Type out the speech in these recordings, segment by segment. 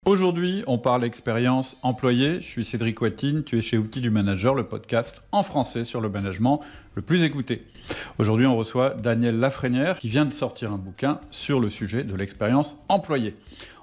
Aujourd'hui, on parle expérience employée. Je suis Cédric Watine, tu es chez Outils du Manager, le podcast en français sur le management le plus écouté. Aujourd'hui, on reçoit Daniel Lafrenière qui vient de sortir un bouquin sur le sujet de l'expérience employée.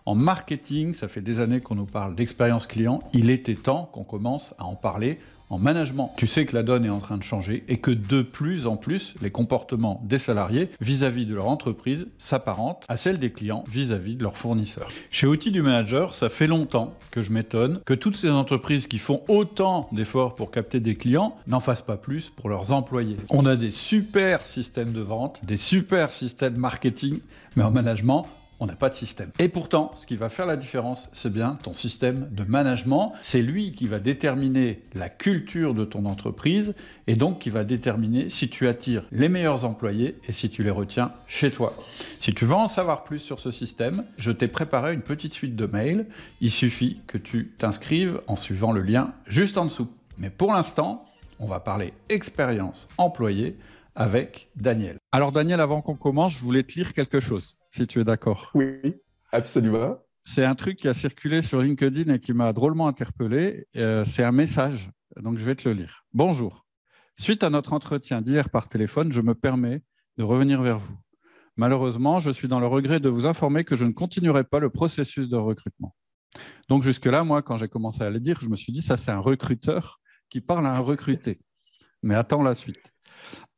En marketing, ça fait des années qu'on nous parle d'expérience client. Il était temps qu'on commence à en parler en management. Tu sais que la donne est en train de changer et que de plus en plus, les comportements des salariés vis-à-vis de leur entreprise s'apparentent à celles des clients vis-à-vis de leurs fournisseurs. Chez Outils du Manager, ça fait longtemps que je m'étonne que toutes ces entreprises qui font autant d'efforts pour capter des clients n'en fassent pas plus pour leurs employés. On a des super systèmes de vente, des super systèmes marketing, mais en management, on n'a pas de système. Et pourtant, ce qui va faire la différence, c'est bien ton système de management. C'est lui qui va déterminer la culture de ton entreprise et donc qui va déterminer si tu attires les meilleurs employés et si tu les retiens chez toi. Si tu veux en savoir plus sur ce système, je t'ai préparé une petite suite de mails. Il suffit que tu t'inscrives en suivant le lien juste en dessous. Mais pour l'instant, on va parler expérience employée avec Daniel. Alors Daniel, avant qu'on commence, je voulais te lire quelque chose, si tu es d'accord. Oui, absolument. C'est un truc qui a circulé sur LinkedIn et qui m'a drôlement interpellé. C'est un message, donc je vais te le lire. Bonjour. Suite à notre entretien d'hier par téléphone, je me permets de revenir vers vous. Malheureusement, je suis dans le regret de vous informer que je ne continuerai pas le processus de recrutement. Donc jusque-là, moi, quand j'ai commencé à le dire, je me suis dit, ça c'est un recruteur qui parle à un recruté. Mais attends la suite.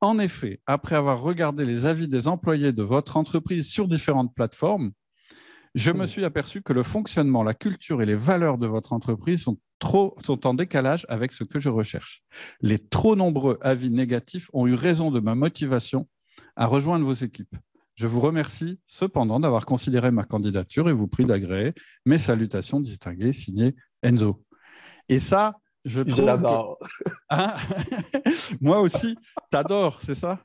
En effet, après avoir regardé les avis des employés de votre entreprise sur différentes plateformes, je me suis aperçu que le fonctionnement, la culture et les valeurs de votre entreprise sont en décalage avec ce que je recherche. Les trop nombreux avis négatifs ont eu raison de ma motivation à rejoindre vos équipes. Je vous remercie cependant d'avoir considéré ma candidature et vous prie d'agréer mes salutations distinguées signées Enzo. Et ça, je l'adore. Hein moi aussi, t'adores, c'est ça?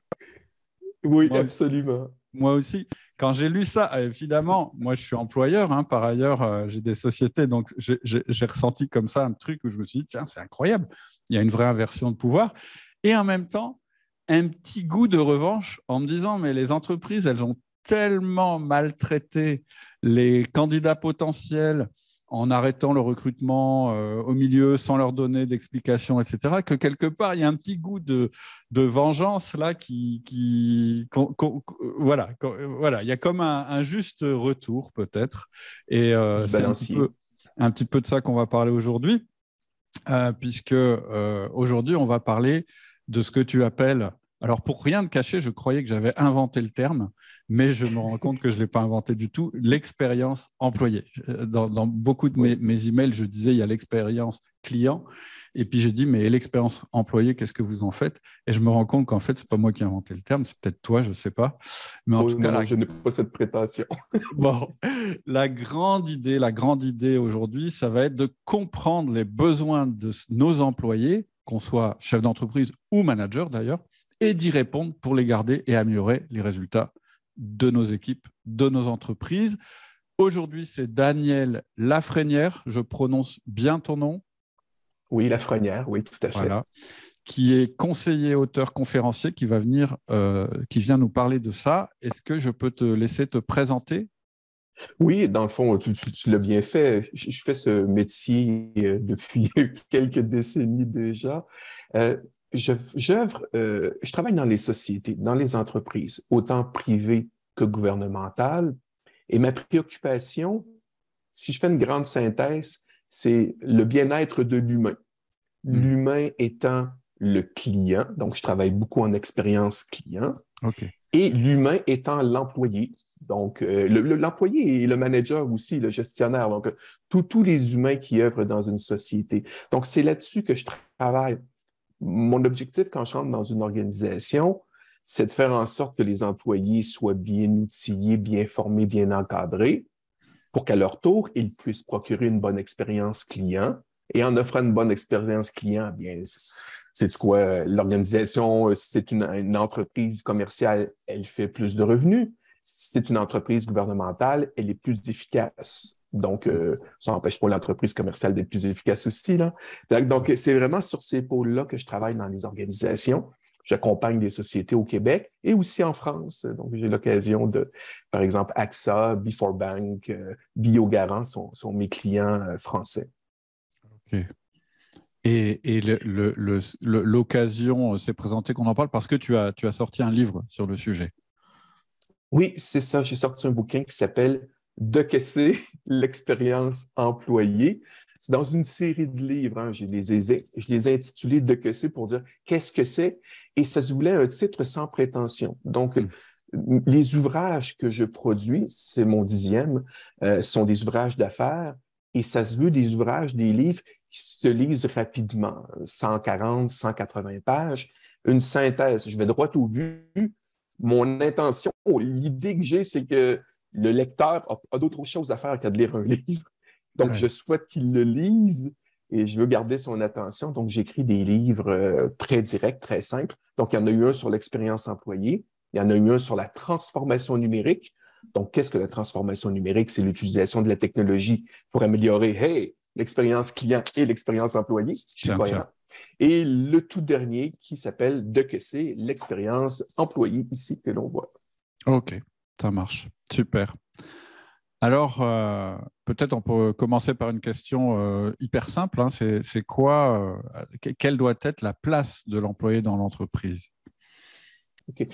Oui, absolument. Moi aussi. Quand j'ai lu ça, évidemment, moi je suis employeur, hein, par ailleurs, j'ai des sociétés, donc j'ai ressenti comme ça un truc où je me suis dit, tiens, c'est incroyable, il y a une vraie inversion de pouvoir. Et en même temps, un petit goût de revanche en me disant, mais les entreprises, elles ont tellement maltraité les candidats potentiels en arrêtant le recrutement au milieu sans leur donner d'explications, etc., que quelque part, il y a un petit goût de vengeance là voilà, il y a comme un juste retour peut-être. Et Du c'est balancier. un petit peu de ça qu'on va parler aujourd'hui, puisque aujourd'hui, on va parler de ce que tu appelles... Alors, pour rien de cacher, je croyais que j'avais inventé le terme, mais je me rends compte que je ne l'ai pas inventé du tout, l'expérience employée. Dans beaucoup de mes emails, je disais, il y a l'expérience client, et puis j'ai dit, mais l'expérience employée, qu'est-ce que vous en faites? Et je me rends compte qu'en fait, ce n'est pas moi qui ai inventé le terme, c'est peut-être toi, je ne sais pas. Mais en tout cas, Non, je n'ai pas cette prétention. Bon, la grande idée aujourd'hui, ça va être de comprendre les besoins de nos employés, qu'on soit chef d'entreprise ou manager d'ailleurs, et d'y répondre pour les garder et améliorer les résultats de nos équipes, de nos entreprises. Aujourd'hui, c'est Daniel Lafrenière, je prononce bien ton nom. Oui, Lafrenière, oui, tout à fait. Voilà, qui est conseiller, auteur, conférencier, qui vient nous parler de ça. Est-ce que je peux te laisser te présenter? Oui, dans le fond, tu l'as bien fait. Je fais ce métier depuis quelques décennies déjà. Je travaille dans les sociétés, dans les entreprises, autant privées que gouvernementales. Et ma préoccupation, si je fais une grande synthèse, c'est le bien-être de l'humain. L'humain étant le client, donc je travaille beaucoup en expérience client, OK. et l'humain étant l'employé. Donc, l'employé et le manager aussi, le gestionnaire, donc tous les humains qui œuvrent dans une société. Donc, c'est là-dessus que je travaille. Mon objectif quand je rentre dans une organisation, c'est de faire en sorte que les employés soient bien outillés, bien formés, bien encadrés, pour qu'à leur tour, ils puissent procurer une bonne expérience client. Et en offrant une bonne expérience client, bien, c'est quoi? L'organisation, si c'est une entreprise commerciale, elle fait plus de revenus. Si c'est une entreprise gouvernementale, elle est plus efficace. Donc, ça n'empêche pas l'entreprise commerciale d'être plus efficace aussi, là. Donc, c'est vraiment sur ces pôles-là que je travaille dans les organisations. j'accompagne des sociétés au Québec et aussi en France. Donc, j'ai l'occasion de, par exemple, AXA, Before Bank, Biogarant sont mes clients français. OK. Et l'occasion s'est présentée qu'on en parle parce que tu as sorti un livre sur le sujet. Oui, c'est ça. J'ai sorti un bouquin qui s'appelle Décaisser l'expérience employée. C'est dans une série de livres. Hein. Je les ai intitulés Décaisser pour dire qu'est-ce que c'est. Et ça se voulait un titre sans prétention. Donc, les ouvrages que je produis, c'est mon 10e, sont des ouvrages d'affaires. Et ça se veut des ouvrages, des livres qui se lisent rapidement, 140, 180 pages. Une synthèse. Je vais droit au but. Mon intention, l'idée que j'ai, c'est que le lecteur a d'autres choses à faire qu'à de lire un livre. Donc, Ouais. je souhaite qu'il le lise et je veux garder son attention. Donc, j'écris des livres très directs, très simples. Donc, il y en a eu un sur l'expérience employée. Il y en a eu un sur la transformation numérique. Donc, qu'est-ce que la transformation numérique? C'est l'utilisation de la technologie pour améliorer, hey, l'expérience client et l'expérience employée. Je suis cohérent. Et le tout dernier qui s'appelle Décaisser l'expérience employée ici que l'on voit. OK, ça marche. Super. Alors, peut-être on peut commencer par une question hyper simple. Hein. C'est quoi, quelle doit être la place de l'employé dans l'entreprise? Okay.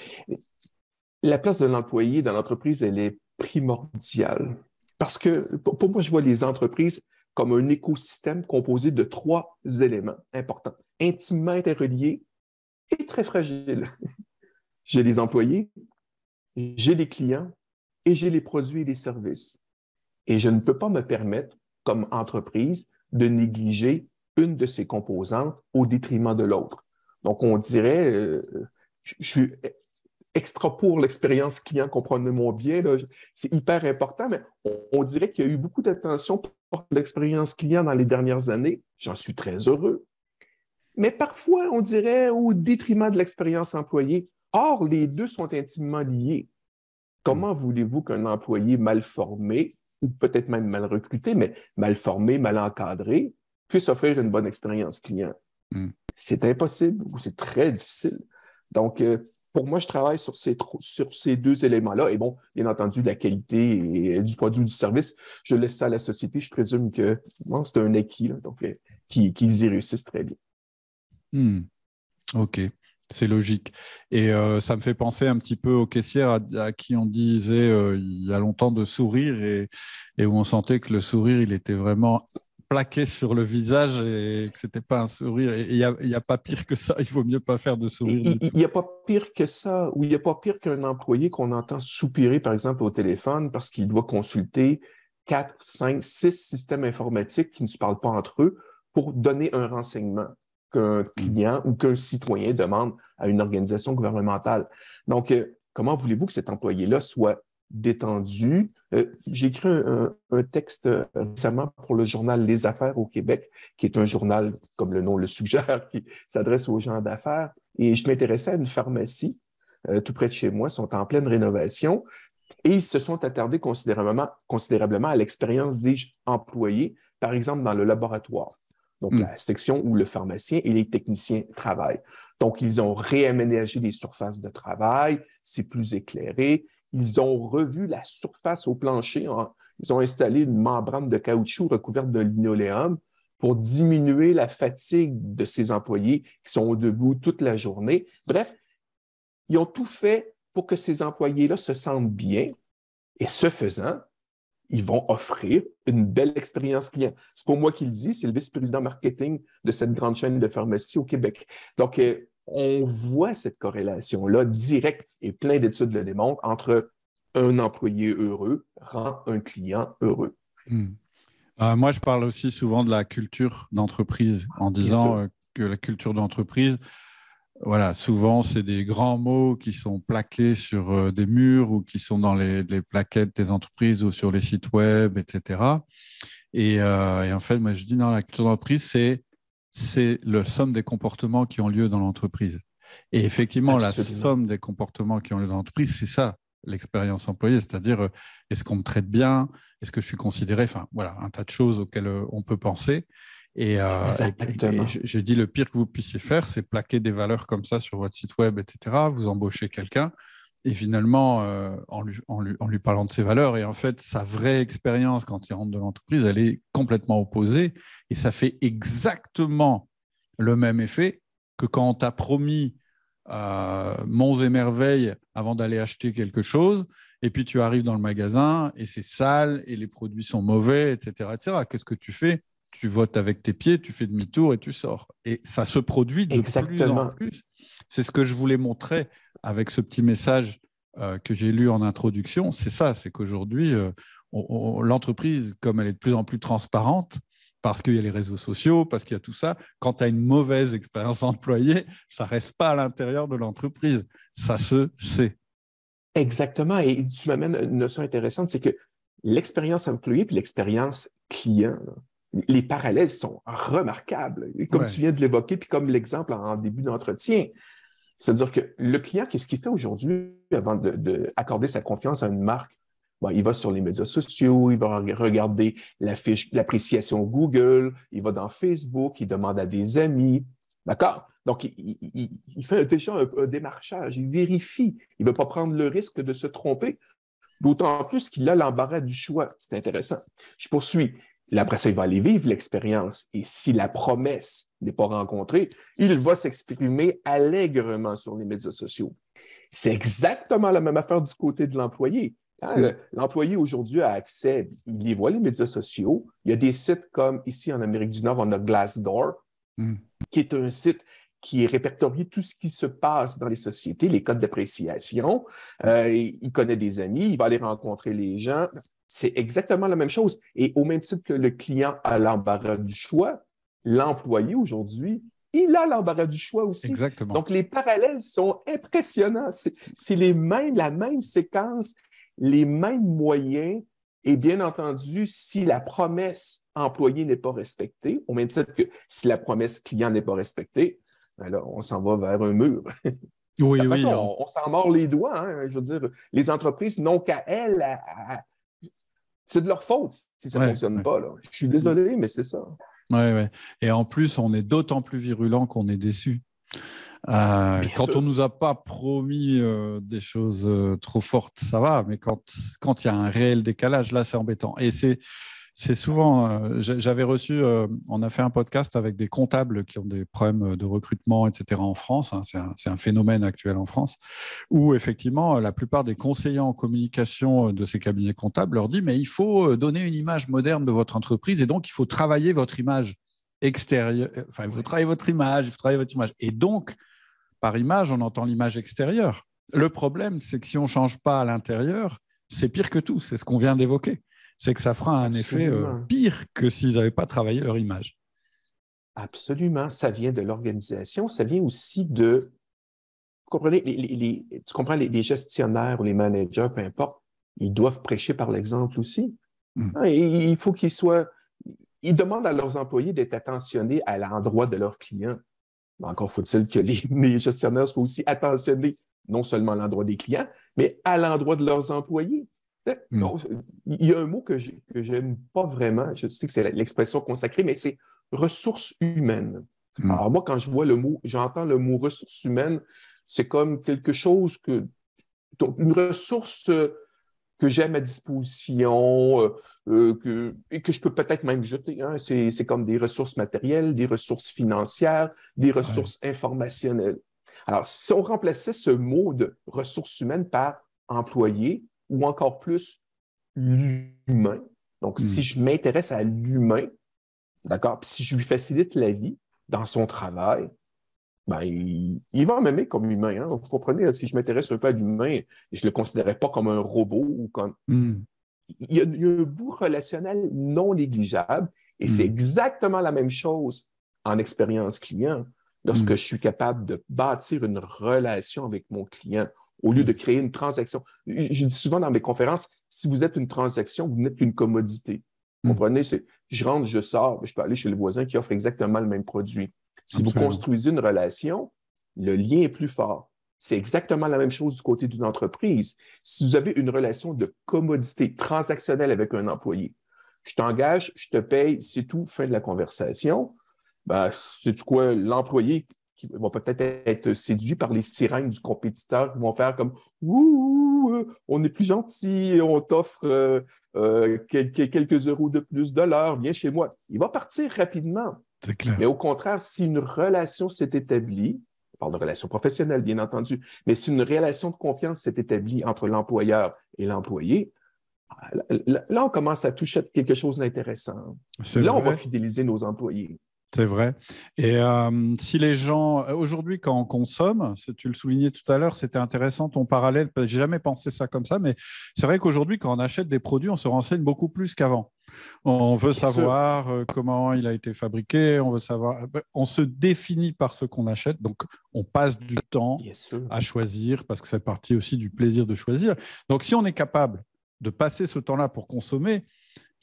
La place de l'employé dans l'entreprise, elle est primordiale. Parce que pour moi, je vois les entreprises comme un écosystème composé de 3 éléments importants, intimement interreliés et très fragiles. J'ai des employés, j'ai des clients et j'ai les produits et les services. Et je ne peux pas me permettre, comme entreprise, de négliger une de ces composantes au détriment de l'autre. Donc, on dirait, je suis extra pour l'expérience client, comprenez-moi bien, là, c'est hyper important, mais on dirait qu'il y a eu beaucoup d'attention pour l'expérience client dans les dernières années. J'en suis très heureux. Mais parfois, on dirait au détriment de l'expérience employée. Or, les deux sont intimement liés. Comment voulez-vous qu'un employé mal formé, ou peut-être même mal recruté, mais mal formé, mal encadré, puisse offrir une bonne expérience client? Mm. C'est impossible ou c'est très difficile. Donc, pour moi, je travaille sur ces 2 éléments-là. Et bon, bien entendu, la qualité du produit ou du service, je laisse ça à la société. Je présume que bon, c'est un acquis, là, donc qu'ils y réussissent très bien. Mm. OK, c'est logique. Et ça me fait penser un petit peu aux caissières à qui on disait il y a longtemps de sourire et où on sentait que le sourire, il était vraiment plaqué sur le visage et que c'était pas un sourire. Et il y a pas pire que ça. Il vaut mieux pas faire de sourire du Il tout. n'y a pas pire que ça, ou il n'y a pas pire qu'un employé qu'on entend soupirer, par exemple, au téléphone parce qu'il doit consulter 4, 5, 6 systèmes informatiques qui ne se parlent pas entre eux pour donner un renseignement qu'un Mm. client ou qu'un citoyen demande à une organisation gouvernementale. Donc, comment voulez-vous que cet employé-là soit détendu? J'ai écrit un texte récemment pour le journal Les Affaires au Québec, qui est un journal, comme le nom le suggère, qui s'adresse aux gens d'affaires. Et je m'intéressais à une pharmacie tout près de chez moi, sont en pleine rénovation et ils se sont attardés considérablement à l'expérience, dis-je, employée, par exemple dans le laboratoire. Donc, Mm. la section où le pharmacien et les techniciens travaillent. Donc, ils ont réaménagé les surfaces de travail, c'est plus éclairé. Ils ont revu la surface au plancher. Ils ont installé une membrane de caoutchouc recouverte de linoléum pour diminuer la fatigue de ces employés qui sont debout toute la journée. Bref, ils ont tout fait pour que ces employés-là se sentent bien et ce faisant, ils vont offrir une belle expérience client. C'est pas moi qui le dis, c'est le vice-président marketing de cette grande chaîne de pharmacie au Québec. Donc, on voit cette corrélation-là directe et plein d'études le démontrent entre un employé heureux rend un client heureux. Mm. Moi, je parle aussi souvent de la culture d'entreprise en Bien disant sûr. que la culture d'entreprise, voilà, souvent, c'est des grands mots qui sont plaqués sur des murs ou qui sont dans les plaquettes des entreprises ou sur les sites web, etc. Et en fait, moi, je dis non, la culture d'entreprise, c'est la somme des comportements qui ont lieu dans l'entreprise. Et effectivement, la Absolument. somme des comportements qui ont lieu dans l'entreprise, c'est ça, l'expérience employée, c'est-à-dire est-ce qu'on me traite bien, est-ce que je suis considéré, enfin voilà, un tas de choses auxquelles on peut penser. Exactement. Je dis le pire que vous puissiez faire, c'est plaquer des valeurs comme ça sur votre site web, etc. Vous embauchez quelqu'un et finalement, en lui parlant de ses valeurs, et en fait, sa vraie expérience quand il rentre dans l'entreprise, elle est complètement opposée et ça fait exactement le même effet que quand on t'a promis monts et merveilles avant d'aller acheter quelque chose, et puis tu arrives dans le magasin et c'est sale et les produits sont mauvais, etc., etc. Qu'est-ce que tu fais? Tu votes avec tes pieds, tu fais demi-tour et tu sors. Et ça se produit de plus en Exactement. plus. C'est ce que je voulais montrer avec ce petit message que j'ai lu en introduction. C'est ça, c'est qu'aujourd'hui, l'entreprise, comme elle est de plus en plus transparente, parce qu'il y a les réseaux sociaux, parce qu'il y a tout ça, quand tu as une mauvaise expérience employée, ça ne reste pas à l'intérieur de l'entreprise. Ça se sait. Exactement. Et tu m'amènes une notion intéressante, c'est que l'expérience employée puis l'expérience client, là, les parallèles sont remarquables. Et comme Ouais. tu viens de l'évoquer, puis comme l'exemple en début d'entretien, c'est-à-dire que le client, qu'est-ce qu'il fait aujourd'hui avant d'accorder sa confiance à une marque? Bon, il va sur les médias sociaux, il va regarder la fiche, l'appréciation Google, il va dans Facebook, il demande à des amis. D'accord? Donc, il fait déjà un démarchage, il vérifie. Il ne veut pas prendre le risque de se tromper. D'autant plus qu'il a l'embarras du choix. C'est intéressant. Je poursuis. Après ça, il va aller vivre l'expérience. Et si la promesse n'est pas rencontrée, il va s'exprimer allègrement sur les médias sociaux. C'est exactement la même affaire du côté de l'employé. Hein, l'employé aujourd'hui a accès, il y voit les médias sociaux. Il y a des sites comme ici en Amérique du Nord, on a Glassdoor, Mm. qui est un site qui répertorie tout ce qui se passe dans les sociétés, les codes d'appréciation. Il connaît des amis, il va aller rencontrer les gens. C'est exactement la même chose. Et au même titre que le client a l'embarras du choix, l'employé aujourd'hui, il a l'embarras du choix aussi. Exactement. Donc, les parallèles sont impressionnants. C'est la même séquence, les mêmes moyens. Et bien entendu, si la promesse employé n'est pas respectée, au même titre que si la promesse client n'est pas respectée, alors on s'en va vers un mur. De Oui, toute façon, oui. on s'en mord les doigts. Hein. Je veux dire, les entreprises n'ont qu'à elles. C'est de leur faute si ça ne Ouais, fonctionne ouais. pas. Là. Je suis désolé, mais c'est ça. Ouais, ouais. Et en plus, on est d'autant plus virulent qu'on est déçu. Bien Quand on sûr. ne nous a pas promis des choses trop fortes, ça va, mais quand il y a un réel décalage, là, c'est embêtant. Et c'est souvent, j'avais reçu, on a fait un podcast avec des comptables qui ont des problèmes de recrutement, etc. en France, hein, c'est un phénomène actuel en France, où effectivement, la plupart des conseillers en communication de ces cabinets comptables leur disent, mais il faut donner une image moderne de votre entreprise et donc il faut travailler votre image extérieure, enfin, il faut travailler votre image, il faut travailler votre image. Et donc, par image, on entend l'image extérieure. Le problème, c'est que si on ne change pas à l'intérieur, c'est pire que tout. C'est ce qu'on vient d'évoquer. C'est que ça fera un effet Absolument. pire que s'ils n'avaient pas travaillé leur image. Absolument. Ça vient de l'organisation. Ça vient aussi de. Vous comprenez, tu comprends, les gestionnaires ou les managers, peu importe, ils doivent prêcher par l'exemple aussi. Mm. Hein, et il faut qu'ils soient. Ils demandent à leurs employés d'être attentionnés à l'endroit de leurs clients. Mais encore faut-il que les gestionnaires soient aussi attentionnés non seulement à l'endroit des clients, mais à l'endroit de leurs employés. Mm. Donc, il y a un mot que j'aime pas vraiment, je sais que c'est l'expression consacrée, mais c'est ressources humaines. Mm. Alors moi, quand j'entends le mot ressources humaines, c'est comme quelque chose donc une ressource que j'ai à ma disposition et que je peux peut-être même jeter. Hein. C'est comme des ressources matérielles, des ressources financières, des Ouais. ressources informationnelles. Alors, si on remplaçait ce mot de ressources humaines par employé ou encore plus l'humain, donc si Mm. je m'intéresse à l'humain, d'accord, puis si je lui facilite la vie dans son travail, ben, il va m'aimer comme humain. Hein. Vous comprenez, si je m'intéresse un peu à l'humain, je ne le considérais pas comme un robot ou comme. Mm. Il y a un bout relationnel non négligeable et c'est Mm. exactement la même chose en expérience client. Lorsque Mm. je suis capable de bâtir une relation avec mon client au lieu de Mm. créer une transaction. Je dis souvent dans mes conférences, si vous êtes une transaction, vous n'êtes qu'une commodité. Vous Mm. comprenez? Je rentre, je sors, je peux aller chez le voisin qui offre exactement le même produit. Si vous Absolument. construisez une relation, le lien est plus fort. C'est exactement la même chose du côté d'une entreprise. Si vous avez une relation de commodité transactionnelle avec un employé, Je t'engage, je te paye, c'est tout, fin de la conversation. Ben, sais-tu quoi, l'employé qui va peut-être être séduit par les sirènes du compétiteur qui vont faire comme ouh, on est plus gentil, on t'offre quelques euros de plus de l'heure, viens chez moi. Il va partir rapidement. C'est clair. Mais au contraire, si une relation s'est établie, on parle de relation professionnelle, bien entendu, mais si une relation de confiance s'est établie entre l'employeur et l'employé, là, on commence à toucher à quelque chose d'intéressant. Là, on va fidéliser nos employés. C'est vrai. Et si les gens, aujourd'hui, quand on consomme, tu le soulignais tout à l'heure, c'était intéressant ton parallèle, j'ai jamais pensé ça comme ça, mais c'est vrai qu'aujourd'hui, quand on achète des produits, on se renseigne beaucoup plus qu'avant. On veut savoir comment il a été fabriqué, on veut savoir, on se définit par ce qu'on achète, donc on passe du temps à choisir, parce que ça fait partie aussi du plaisir de choisir. Donc si on est capable de passer ce temps-là pour consommer,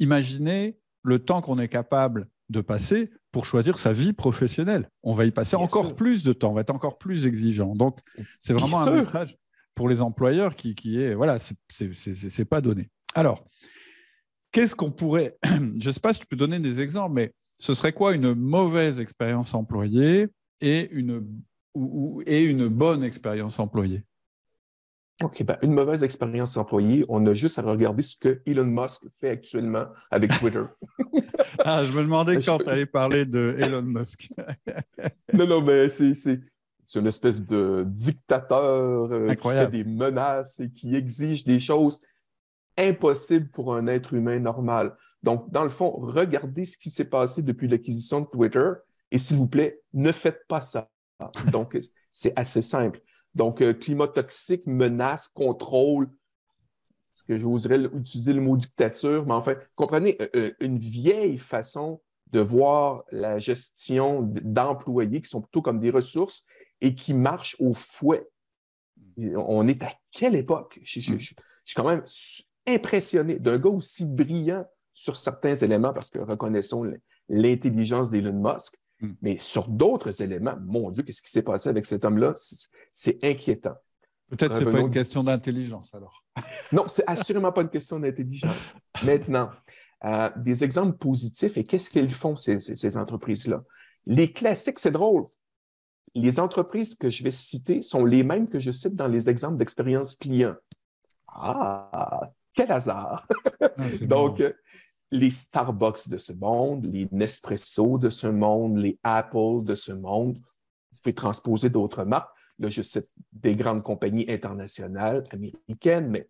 imaginez le temps qu'on est capable de passer pour choisir sa vie professionnelle. On va y passer encore plus de temps, on va être encore plus exigeant. Donc, c'est vraiment un message pour les employeurs qui est, voilà, c'est pas donné. Alors, qu'est-ce qu'on pourrait, je ne sais pas si tu peux donner des exemples, mais ce serait quoi une mauvaise expérience employée et une bonne expérience employée? OK, ben, une mauvaise expérience employée, on a juste à regarder ce que Elon Musk fait actuellement avec Twitter. Je me demandais quand tu allais parler de Elon Musk. Non, mais c'est une espèce de dictateur qui fait des menaces et qui exige des choses impossibles pour un être humain normal. Donc, dans le fond, regardez ce qui s'est passé depuis l'acquisition de Twitter et s'il vous plaît, ne faites pas ça. Donc, c'est assez simple. Donc, climat toxique, menace, contrôle, est-ce que j'oserais utiliser le mot dictature, mais enfin, comprenez, une vieille façon de voir la gestion d'employés qui sont plutôt comme des ressources et qui marchent au fouet. On est à quelle époque? Je suis quand même impressionné d'un gars aussi brillant sur certains éléments, parce que reconnaissons l'intelligence d'Elon Musk, mais sur d'autres éléments, mon Dieu, qu'est-ce qui s'est passé avec cet homme-là? C'est inquiétant. Peut-être que ce n'est pas une question d'intelligence, alors. Non, c'est assurément pas une question d'intelligence. Maintenant, des exemples positifs, et qu'est-ce qu'elles font, ces entreprises-là? Les classiques, c'est drôle. Les entreprises que je vais citer sont les mêmes que je cite dans les exemples d'expérience client. Ah, quel hasard! Donc, les Starbucks de ce monde, les Nespresso de ce monde, les Apple de ce monde, vous pouvez transposer d'autres marques. Là, je cite des grandes compagnies internationales, américaines,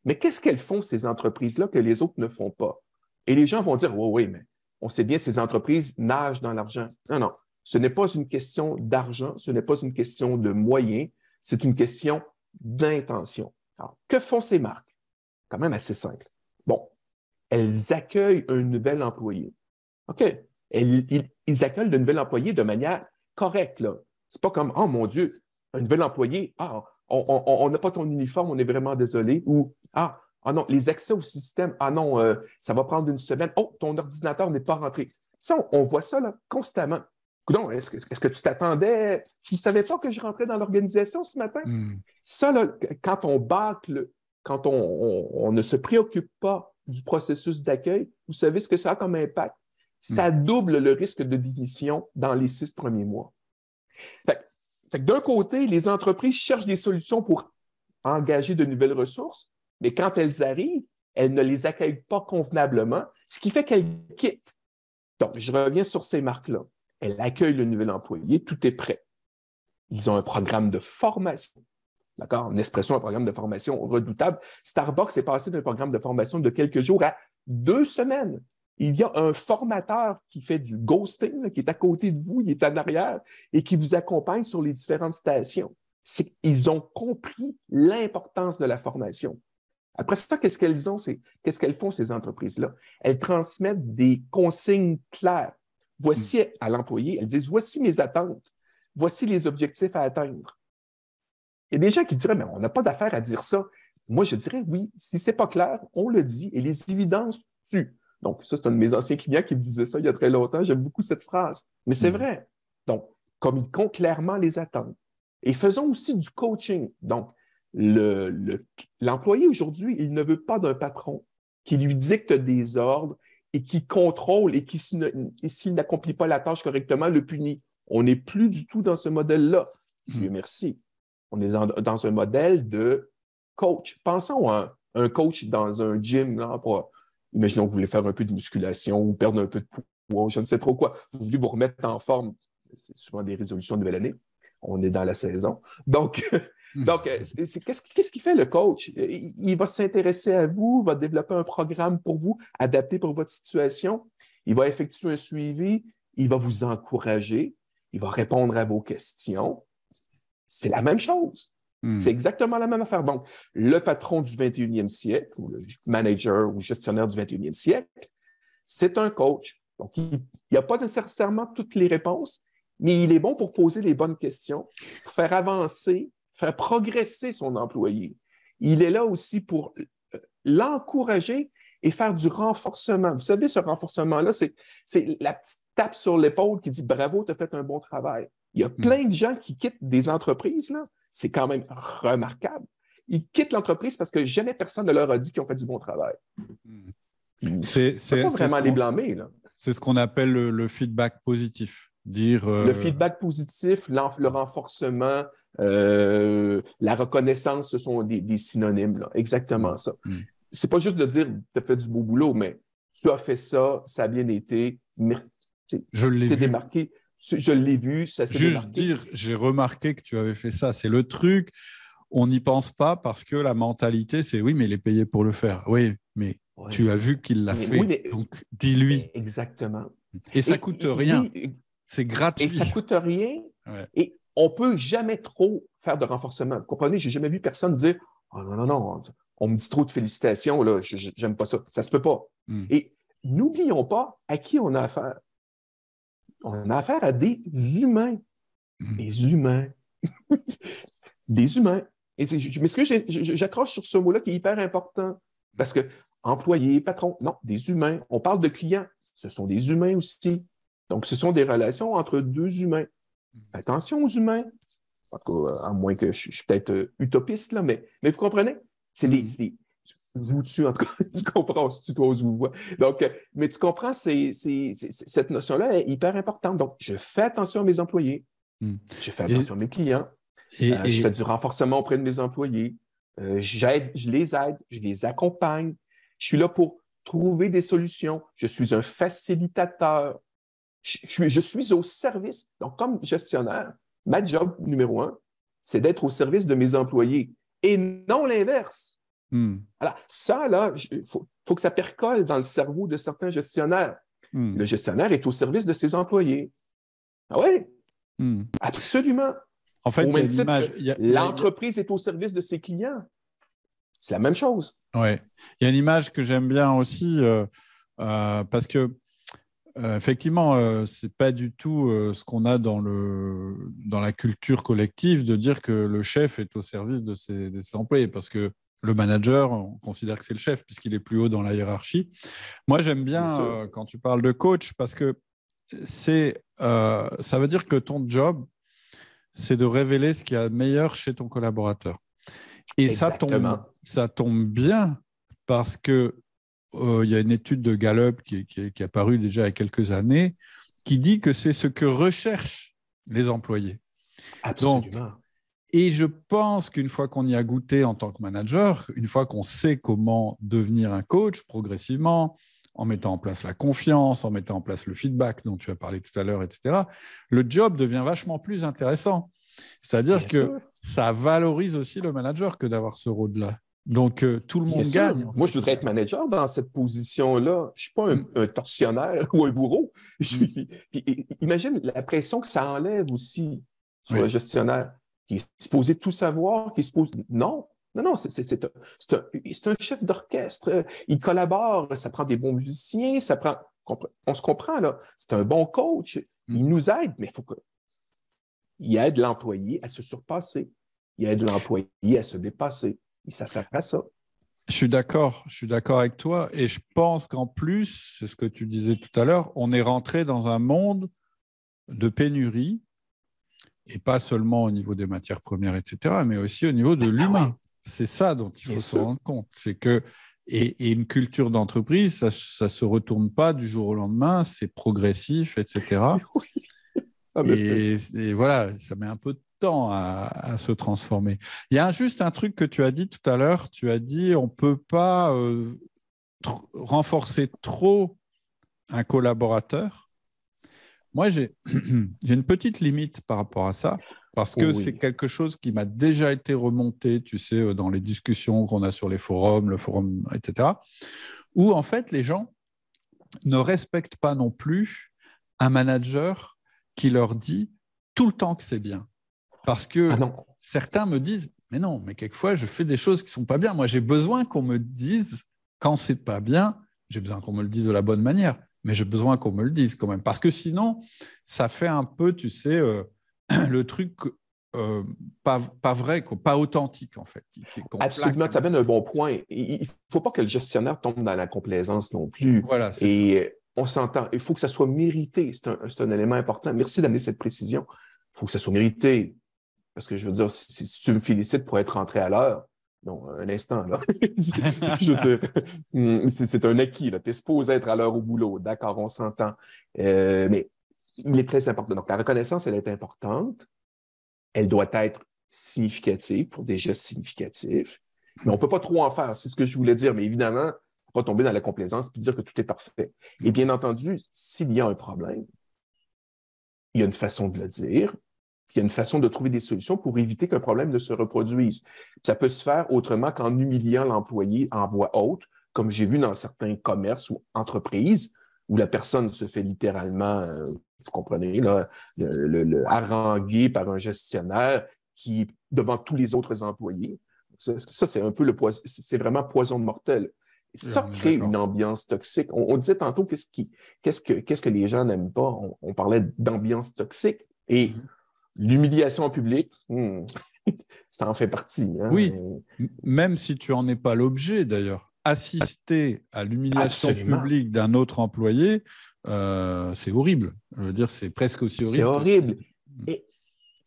mais qu'est-ce qu'elles font, ces entreprises-là, que les autres ne font pas? Et les gens vont dire, oui, mais on sait bien, ces entreprises nagent dans l'argent. Non, ce n'est pas une question d'argent, ce n'est pas une question de moyens, c'est une question d'intention. Alors, que font ces marques? Quand même assez simple. Bon, elles accueillent un nouvel employé. OK. Ils accueillent le nouvel employé de manière correcte, là. C'est pas comme, oh mon Dieu, un nouvel employé, on n'a pas ton uniforme, on est vraiment désolé. Ou, non, les accès au système, non, ça va prendre une semaine. Oh, ton ordinateur n'est pas rentré. Ça, on voit ça là, constamment. Donc, est-ce que tu t'attendais? Tu ne savais pas que je rentrais dans l'organisation ce matin? Ça, là, quand on bâcle, quand on ne se préoccupe pas du processus d'accueil, vous savez ce que ça a comme impact? Ça double le risque de démission dans les 6 premiers mois. Fait que d'un côté, les entreprises cherchent des solutions pour engager de nouvelles ressources, mais quand elles arrivent, elles ne les accueillent pas convenablement, ce qui fait qu'elles quittent. Donc, je reviens sur ces marques-là. Elles accueillent le nouvel employé, tout est prêt. Ils ont un programme de formation. D'accord? Nespresso, un programme de formation redoutable. Starbucks est passé d'un programme de formation de quelques jours à 2 semaines. Il y a un formateur qui fait du ghosting, là, qui est à côté de vous, il est en arrière et qui vous accompagne sur les différentes stations. Ils ont compris l'importance de la formation. Après ça, qu'est-ce qu'elles font, ces entreprises-là? Elles transmettent des consignes claires. Voici à l'employé, elles disent, voici mes attentes, voici les objectifs à atteindre. Il y a des gens qui diraient, mais on n'a pas d'affaire à dire ça. Moi, je dirais, oui, si ce n'est pas clair, on le dit et les évidences tuent. Donc, ça, c'est un de mes anciens clients qui me disait ça il y a très longtemps. J'aime beaucoup cette phrase. Mais c'est vrai. Donc, communiquons clairement les attentes. Et faisons aussi du coaching. Donc, l'employé aujourd'hui, il ne veut pas d'un patron qui lui dicte des ordres et qui contrôle et qui, s'il n'accomplit pas la tâche correctement, le punit. On n'est plus du tout dans ce modèle-là. Dieu merci. On est dans un modèle de coach. Pensons à un coach dans un gym, là, imaginons que vous voulez faire un peu de musculation ou perdre un peu de poids, je ne sais trop quoi. Vous voulez vous remettre en forme. C'est souvent des résolutions de nouvelle année. On est dans la saison. Donc, qu'est-ce qu'il fait le coach? Il va s'intéresser à vous, va développer un programme pour vous, adapté pour votre situation. Il va effectuer un suivi, il va vous encourager, il va répondre à vos questions. C'est la même chose. C'est exactement la même affaire. Donc, le patron du 21e siècle, ou le manager ou gestionnaire du 21e siècle, c'est un coach. Donc, il n'y a pas nécessairement toutes les réponses, mais il est bon pour poser les bonnes questions, pour faire avancer, faire progresser son employé. Il est là aussi pour l'encourager et faire du renforcement. Vous savez, ce renforcement-là, c'est la petite tape sur l'épaule qui dit « Bravo, tu as fait un bon travail ». Il y a plein de gens qui quittent des entreprises, là. C'est quand même remarquable. Ils quittent l'entreprise parce que jamais personne ne leur a dit qu'ils ont fait du bon travail. C'est pas vraiment les blâmer, là. C'est ce qu'on appelle le feedback positif. Le feedback positif, le renforcement, la reconnaissance, ce sont des synonymes, là. Exactement ça. C'est pas juste de dire tu as fait du beau boulot, mais tu as fait ça, ça a bien été. Je l'ai vu. Démarqué. Je l'ai vu, ça s'est démarqué. Juste dire, j'ai remarqué que tu avais fait ça. C'est le truc, on n'y pense pas parce que la mentalité, c'est oui, mais il est payé pour le faire. Oui, mais tu as vu qu'il l'a fait. Oui, donc, dis-lui. Exactement. Et ça ne coûte rien. C'est gratuit. Et ça ne coûte rien. Ouais. Et on ne peut jamais trop faire de renforcement. Vous comprenez? Je n'ai jamais vu personne dire « Oh non, on me dit trop de félicitations, là, j'aime pas ça. » Ça ne se peut pas. Et n'oublions pas à qui on a affaire. On a affaire à des humains. Des humains. Des humains. Et mais ce que j'accroche sur ce mot-là qui est hyper important. Parce que employé, patron, non, des humains. On parle de clients. Ce sont des humains aussi. Donc, ce sont des relations entre deux humains. Attention aux humains. En tout cas, à moins que je suis peut-être utopiste, là, mais vous comprenez? C'est des vous, en tout cas, tu comprends, si tu t'oses vous vois. Donc, mais tu comprends, cette notion-là est hyper importante. Donc, je fais attention à mes employés. Je fais attention à mes clients. Je fais du renforcement auprès de mes employés. Je les accompagne. Je suis là pour trouver des solutions. Je suis un facilitateur. Je suis au service. Donc, comme gestionnaire, ma job numéro 1, c'est d'être au service de mes employés et non l'inverse. Alors, ça, là, il faut que ça percole dans le cerveau de certains gestionnaires. Le gestionnaire est au service de ses employés. Ah oui? Absolument. En fait, au même titre que l'entreprise est au service de ses clients. C'est la même chose. Oui. Il y a une image que j'aime bien aussi parce que effectivement, ce n'est pas du tout ce qu'on a dans la culture collective de dire que le chef est au service de ses employés parce que le manager, on considère que c'est le chef puisqu'il est plus haut dans la hiérarchie. Moi, j'aime bien quand tu parles de coach parce que ça veut dire que ton job, c'est de révéler ce qu'il y a de meilleur chez ton collaborateur. Et ça tombe bien parce que il y a une étude de Gallup qui est apparue déjà il y a quelques années qui dit que c'est ce que recherchent les employés. Absolument. Et je pense qu'une fois qu'on y a goûté en tant que manager, une fois qu'on sait comment devenir un coach progressivement, en mettant en place la confiance, en mettant en place le feedback dont tu as parlé tout à l'heure, etc., le job devient vachement plus intéressant. C'est-à-dire que ça valorise aussi le manager que d'avoir ce rôle-là. Donc, tout le monde gagne. Moi, je voudrais être manager dans cette position-là. Je ne suis pas un tortionnaire ou un bourreau. Imagine la pression que ça enlève aussi sur le gestionnaire, qui est supposé tout savoir, qui est supposé... Non, c'est un chef d'orchestre. Il collabore, ça prend des bons musiciens, on se comprend, là. C'est un bon coach. Il nous aide, mais il faut qu'il aide l'employé à se surpasser. Il aide l'employé à se dépasser. Et ça sert à ça. Je suis d'accord avec toi. Et je pense qu'en plus, c'est ce que tu disais tout à l'heure, on est rentré dans un monde de pénurie, et pas seulement au niveau des matières premières, etc., mais aussi au niveau de l'humain. C'est ça dont il faut se rendre compte. C'est que Et une culture d'entreprise, ça ne se retourne pas du jour au lendemain, c'est progressif, etc. Oui, en effet. Et voilà, ça met un peu de temps à se transformer. Il y a juste un truc que tu as dit tout à l'heure, tu as dit on ne peut pas renforcer trop un collaborateur. Moi, j'ai une petite limite par rapport à ça, parce que c'est Oui. quelque chose qui m'a déjà été remonté, tu sais, dans les discussions qu'on a sur les forums, le forum, etc., où en fait, les gens ne respectent pas non plus un manager qui leur dit tout le temps que c'est bien. Parce Ah que non. certains me disent, mais non, mais quelquefois, je fais des choses qui ne sont pas bien. Moi, j'ai besoin qu'on me dise quand c'est pas bien, j'ai besoin qu'on me le dise de la bonne manière, mais j'ai besoin qu'on me le dise quand même. Parce que sinon, ça fait un peu, tu sais, le truc pas vrai, pas authentique, en fait, qu'on Absolument, plaque. tu amènes un bon point. Il ne faut pas que le gestionnaire tombe dans la complaisance non plus. Voilà, c'est ça. Et on s'entend, il faut que ça soit mérité. C'est un élément important. Merci d'amener cette précision. Il faut que ça soit mérité. Parce que je veux dire, si tu me félicites pour être rentré à l'heure, non, un instant, là. Je veux dire, c'est un acquis, là. Tu es supposé être à l'heure au boulot. D'accord, on s'entend. Mais il est très important. Donc, la reconnaissance, elle est importante. Elle doit être significative pour des gestes significatifs. Mais on ne peut pas trop en faire, c'est ce que je voulais dire. Mais évidemment, il ne faut pas tomber dans la complaisance et dire que tout est parfait. Et bien entendu, s'il y a un problème, il y a une façon de le dire, puis il y a une façon de trouver des solutions pour éviter qu'un problème ne se reproduise. Ça peut se faire autrement qu'en humiliant l'employé en voix haute, comme j'ai vu dans certains commerces ou entreprises, où la personne se fait littéralement, vous comprenez, là, haranguer par un gestionnaire qui, devant tous les autres employés. Ça c'est un peu le poison, c'est vraiment poison de mortel. Oui, Ça on est crée une d'accord. ambiance toxique. On disait tantôt qu'est-ce que les gens n'aiment pas. On parlait d'ambiance toxique. Et Mhm. l'humiliation en public, ça en fait partie. Hein? Oui, même si tu n'en es pas l'objet d'ailleurs. Assister à l'humiliation Absolument. publique d'un autre employé, c'est horrible. Je veux dire, c'est presque aussi C'est horrible que si... horrible.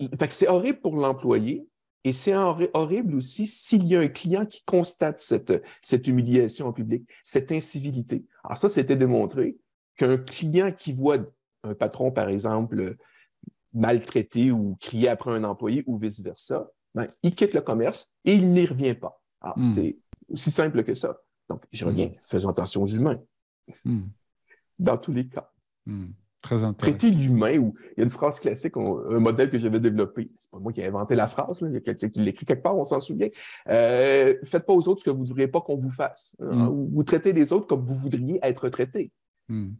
Et, fait que c'est horrible pour l'employé et c'est horrible aussi s'il y a un client qui constate cette humiliation en public, cette incivilité. Alors ça, c'était démontré qu'un client qui voit un patron, par exemple, maltraiter ou crier après un employé ou vice-versa, ben, il quitte le commerce et il n'y revient pas. Alors, Hmm, c'est aussi simple que ça. Donc, je reviens, hmm, faisons attention aux humains, hmm, dans tous les cas. hmm. Très Traiter intéressant. l'humain, ou il y a une phrase classique, un modèle que j'avais développé, c'est pas moi qui ai inventé la phrase, là, il y a quelqu'un qui l'écrit quelque part, on s'en souvient. Faites pas aux autres ce que vous ne voudriez pas qu'on vous fasse. Hein, Hmm, ou vous traitez les autres comme vous voudriez être traités. hmm. Tout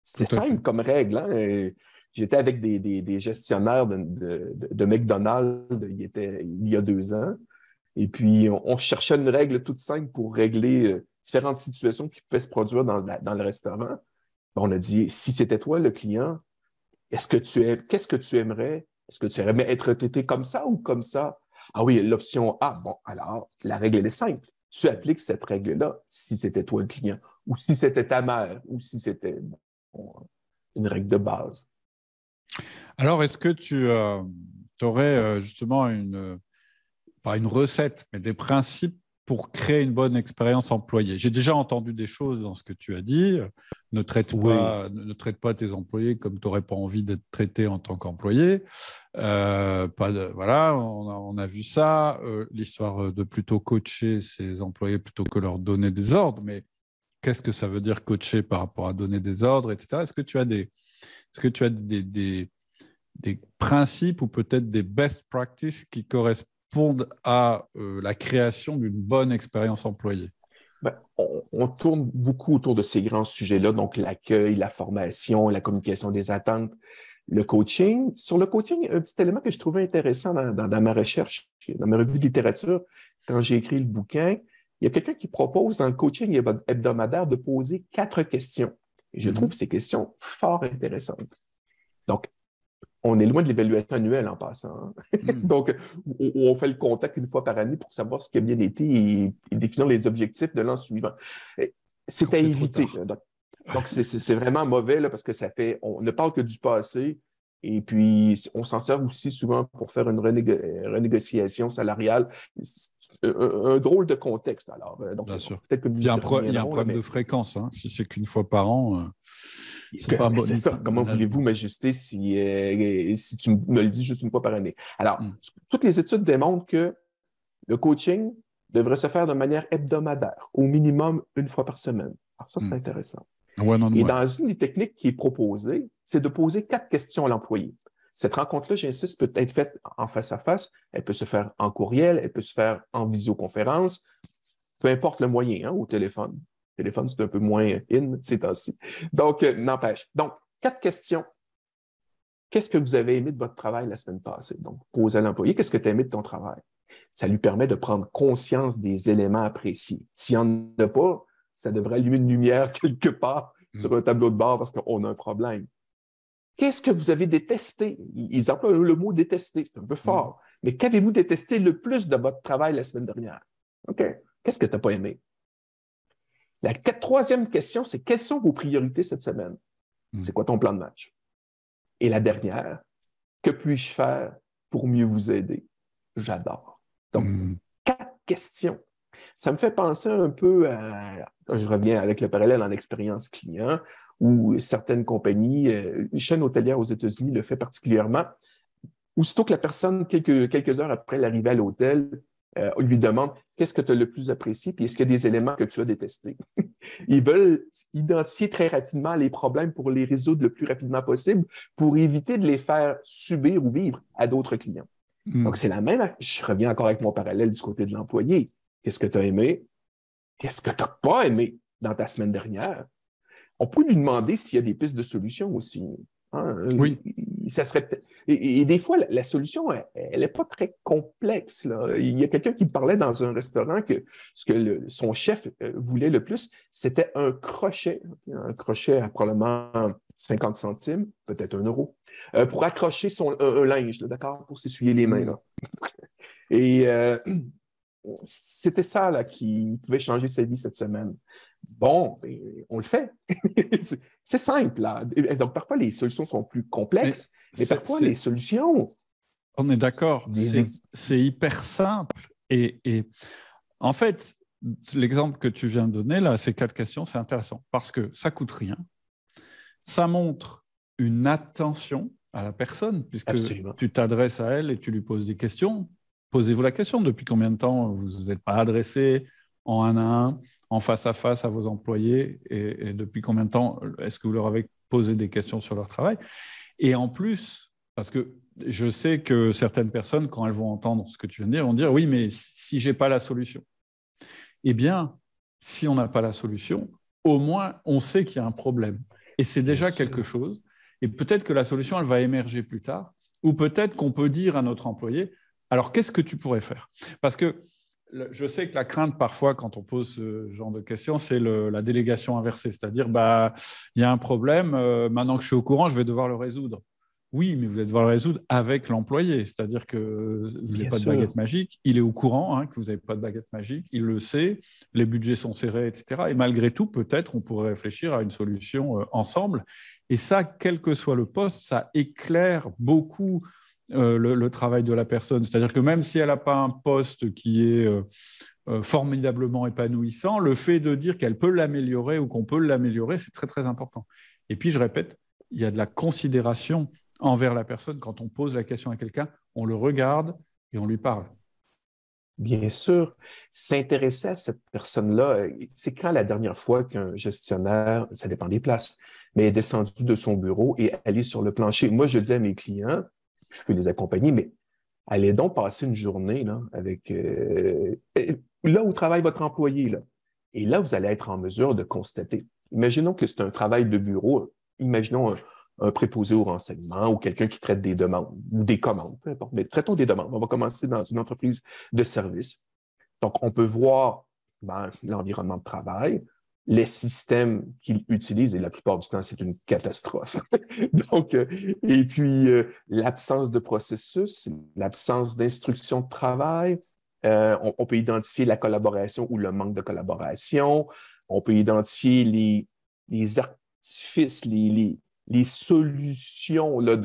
C'est à fait. simple comme règle. Hein? J'étais avec des gestionnaires de McDonald's il y a 2 ans. Et puis, on cherchait une règle toute simple pour régler différentes situations qui pouvaient se produire dans le restaurant. On a dit, si c'était toi le client, qu'est-ce que tu aimerais? Est-ce que tu aimerais être traité comme ça ou comme ça? Ah oui, l'option A. Bon, alors, la règle, elle est simple. Tu appliques cette règle-là si c'était toi le client, ou si c'était ta mère, ou si c'était bon, une règle de base. Alors, est-ce que tu aurais justement pas une recette, mais des principes pour créer une bonne expérience employée? J'ai déjà entendu des choses dans ce que tu as dit. Oui, Ne traite pas tes employés comme tu n'aurais pas envie d'être traité en tant qu'employé. Voilà, on a vu ça. L'histoire de plutôt coacher ses employés plutôt que leur donner des ordres. Mais qu'est-ce que ça veut dire coacher par rapport à donner des ordres, etc. Est-ce que tu as des principes ou peut-être des best practices qui correspondent à la création d'une bonne expérience employée? ben, on tourne beaucoup autour de ces grands sujets-là, donc l'accueil, la formation, la communication des attentes, le coaching. Sur le coaching, un petit élément que je trouvais intéressant dans ma recherche, dans ma revue de littérature, quand j'ai écrit le bouquin, il y a quelqu'un qui propose dans le coaching hebdomadaire de poser 4 questions. Et je trouve Mhm. ces questions fort intéressantes. Donc, on est loin de l'évaluation annuelle en passant. Hein. Mhm. Donc, on fait le contact une fois par année pour savoir ce qui a bien été et définir les objectifs de l'an suivant. C'est Quand à c'est trop éviter. tard. Donc c'est vraiment mauvais là, parce que ça fait, on ne parle que du passé Et puis, on s'en sert aussi souvent pour faire une renégociation salariale. C'est un drôle de contexte. Alors, donc, Bien sûr. peut-être que nous Puis y il y a un reviendrons, là, problème mais de fréquence. Hein. Si c'est qu'une fois par an, c'est pas mais bon c'est du tout ça. de Comment voulez-vous management. m'ajuster si tu me le dis juste une fois par année? Alors, Mm. toutes les études démontrent que le coaching devrait se faire de manière hebdomadaire, au minimum une fois par semaine. Alors ça, c'est Mm. intéressant. Et One-on-one. dans une des techniques qui est proposée, c'est de poser 4 questions à l'employé. Cette rencontre-là, j'insiste, peut être faite en face à face, elle peut se faire en courriel, elle peut se faire en visioconférence, peu importe le moyen, hein, au téléphone. Le téléphone, c'est un peu moins in ces temps-ci. Donc, n'empêche. Donc, 4 questions. Qu'est-ce que vous avez aimé de votre travail la semaine passée? Donc, posez à l'employé, qu'est-ce que tu as aimé de ton travail? Ça lui permet de prendre conscience des éléments appréciés. S'il n'y en a pas, ça devrait allumer une lumière quelque part Mm. sur un tableau de bord parce qu'on a un problème. Qu'est-ce que vous avez détesté? Ils emploient le mot détester, c'est un peu Mm. fort. Mais qu'avez-vous détesté le plus de votre travail la semaine dernière? OK. Qu'est-ce que tu n'as pas aimé? La troisième question, c'est quelles sont vos priorités cette semaine? Mm. C'est quoi ton plan de match? Et la dernière, que puis-je faire pour mieux vous aider? J'adore. Donc, Mm. 4 questions. Ça me fait penser un peu à, je reviens avec le parallèle en expérience client, où certaines compagnies, une chaîne hôtelière aux États-Unis le fait particulièrement. Aussitôt que la personne, quelques heures après l'arrivée à l'hôtel, lui demande qu'est-ce que tu as le plus apprécié, puis est-ce qu'il y a des éléments que tu as détestés. Ils veulent identifier très rapidement les problèmes pour les résoudre le plus rapidement possible, pour éviter de les faire subir ou vivre à d'autres clients. Donc, Mm. c'est la même. Je reviens encore avec mon parallèle du côté de l'employé. Qu'est-ce que tu as aimé? Qu'est-ce que tu n'as pas aimé dans ta semaine dernière? On peut lui demander s'il y a des pistes de solutions aussi. Hein? Oui. Ça serait et des fois, la solution, elle n'est pas très complexe. Là. Il y a quelqu'un qui me parlait dans un restaurant que ce que son chef voulait le plus, c'était un crochet à probablement 50 centimes, peut-être 1 euro, pour accrocher un linge, là, d'accord, pour s'essuyer les mains. Mm. Là. Et c'était ça là, qui pouvait changer sa vie cette semaine. Bon, ben, on le fait. C'est simple. Là. Donc, parfois, les solutions sont plus Mais complexes, mais parfois, les solutions, on est c'est d'accord, c'est hyper simple. Et en fait, l'exemple que tu viens de donner, là, ces 4 questions, c'est intéressant parce que ça coûte rien. Ça montre une attention à la personne, puisque absolument. tu t'adresses à elle et tu lui poses des questions. Posez-vous la question, depuis combien de temps vous vous êtes pas adressé en un à un, en face à face à vos employés, et depuis combien de temps est-ce que vous leur avez posé des questions sur leur travail? Et en plus, parce que je sais que certaines personnes, quand elles vont entendre ce que tu viens de dire, vont dire, oui, mais si j'ai pas la solution. Eh bien, si on n'a pas la solution, au moins, on sait qu'il y a un problème. Et c'est Bien déjà sûr. quelque chose. Et peut-être que la solution, elle va émerger plus tard. Ou peut-être qu'on peut dire à notre employé, alors qu'est-ce que tu pourrais faire? Parce que je sais que la crainte, parfois, quand on pose ce genre de questions, c'est la délégation inversée. C'est-à-dire, bah, il y a un problème, maintenant que je suis au courant, je vais devoir le résoudre. Oui, mais vous allez devoir le résoudre avec l'employé. C'est-à-dire que vous n'avez Bien pas de sûr. baguette magique. Il est au courant hein, que vous n'avez pas de baguette magique. Il le sait. Les budgets sont serrés, etc. Et malgré tout, peut-être, on pourrait réfléchir à une solution ensemble. Et ça, quel que soit le poste, ça éclaire beaucoup le travail de la personne. C'est-à-dire que même si elle n'a pas un poste qui est formidablement épanouissant, le fait de dire qu'elle peut l'améliorer ou qu'on peut l'améliorer, c'est très, très important. Et puis, je répète, il y a de la considération envers la personne. Quand on pose la question à quelqu'un, on le regarde et on lui parle. Bien sûr. S'intéresser à cette personne-là, c'est quand la dernière fois qu'un gestionnaire, ça dépend des places, mais est descendu de son bureau et allé sur le plancher. Moi, je dis à mes clients, je peux les accompagner, mais allez donc passer une journée là, avec là où travaille votre employé. Là. Et là, vous allez être en mesure de constater. Imaginons que c'est un travail de bureau. Imaginons un préposé au renseignement ou quelqu'un qui traite des demandes ou des commandes, peu importe. Mais traitons des demandes. On va commencer dans une entreprise de service. Donc, on peut voir l'environnement de travail, les systèmes qu'il utilise, et la plupart du temps, c'est une catastrophe. Donc, et puis, l'absence de processus, l'absence d'instruction de travail, on peut identifier la collaboration ou le manque de collaboration, on peut identifier les artifices, les solutions là,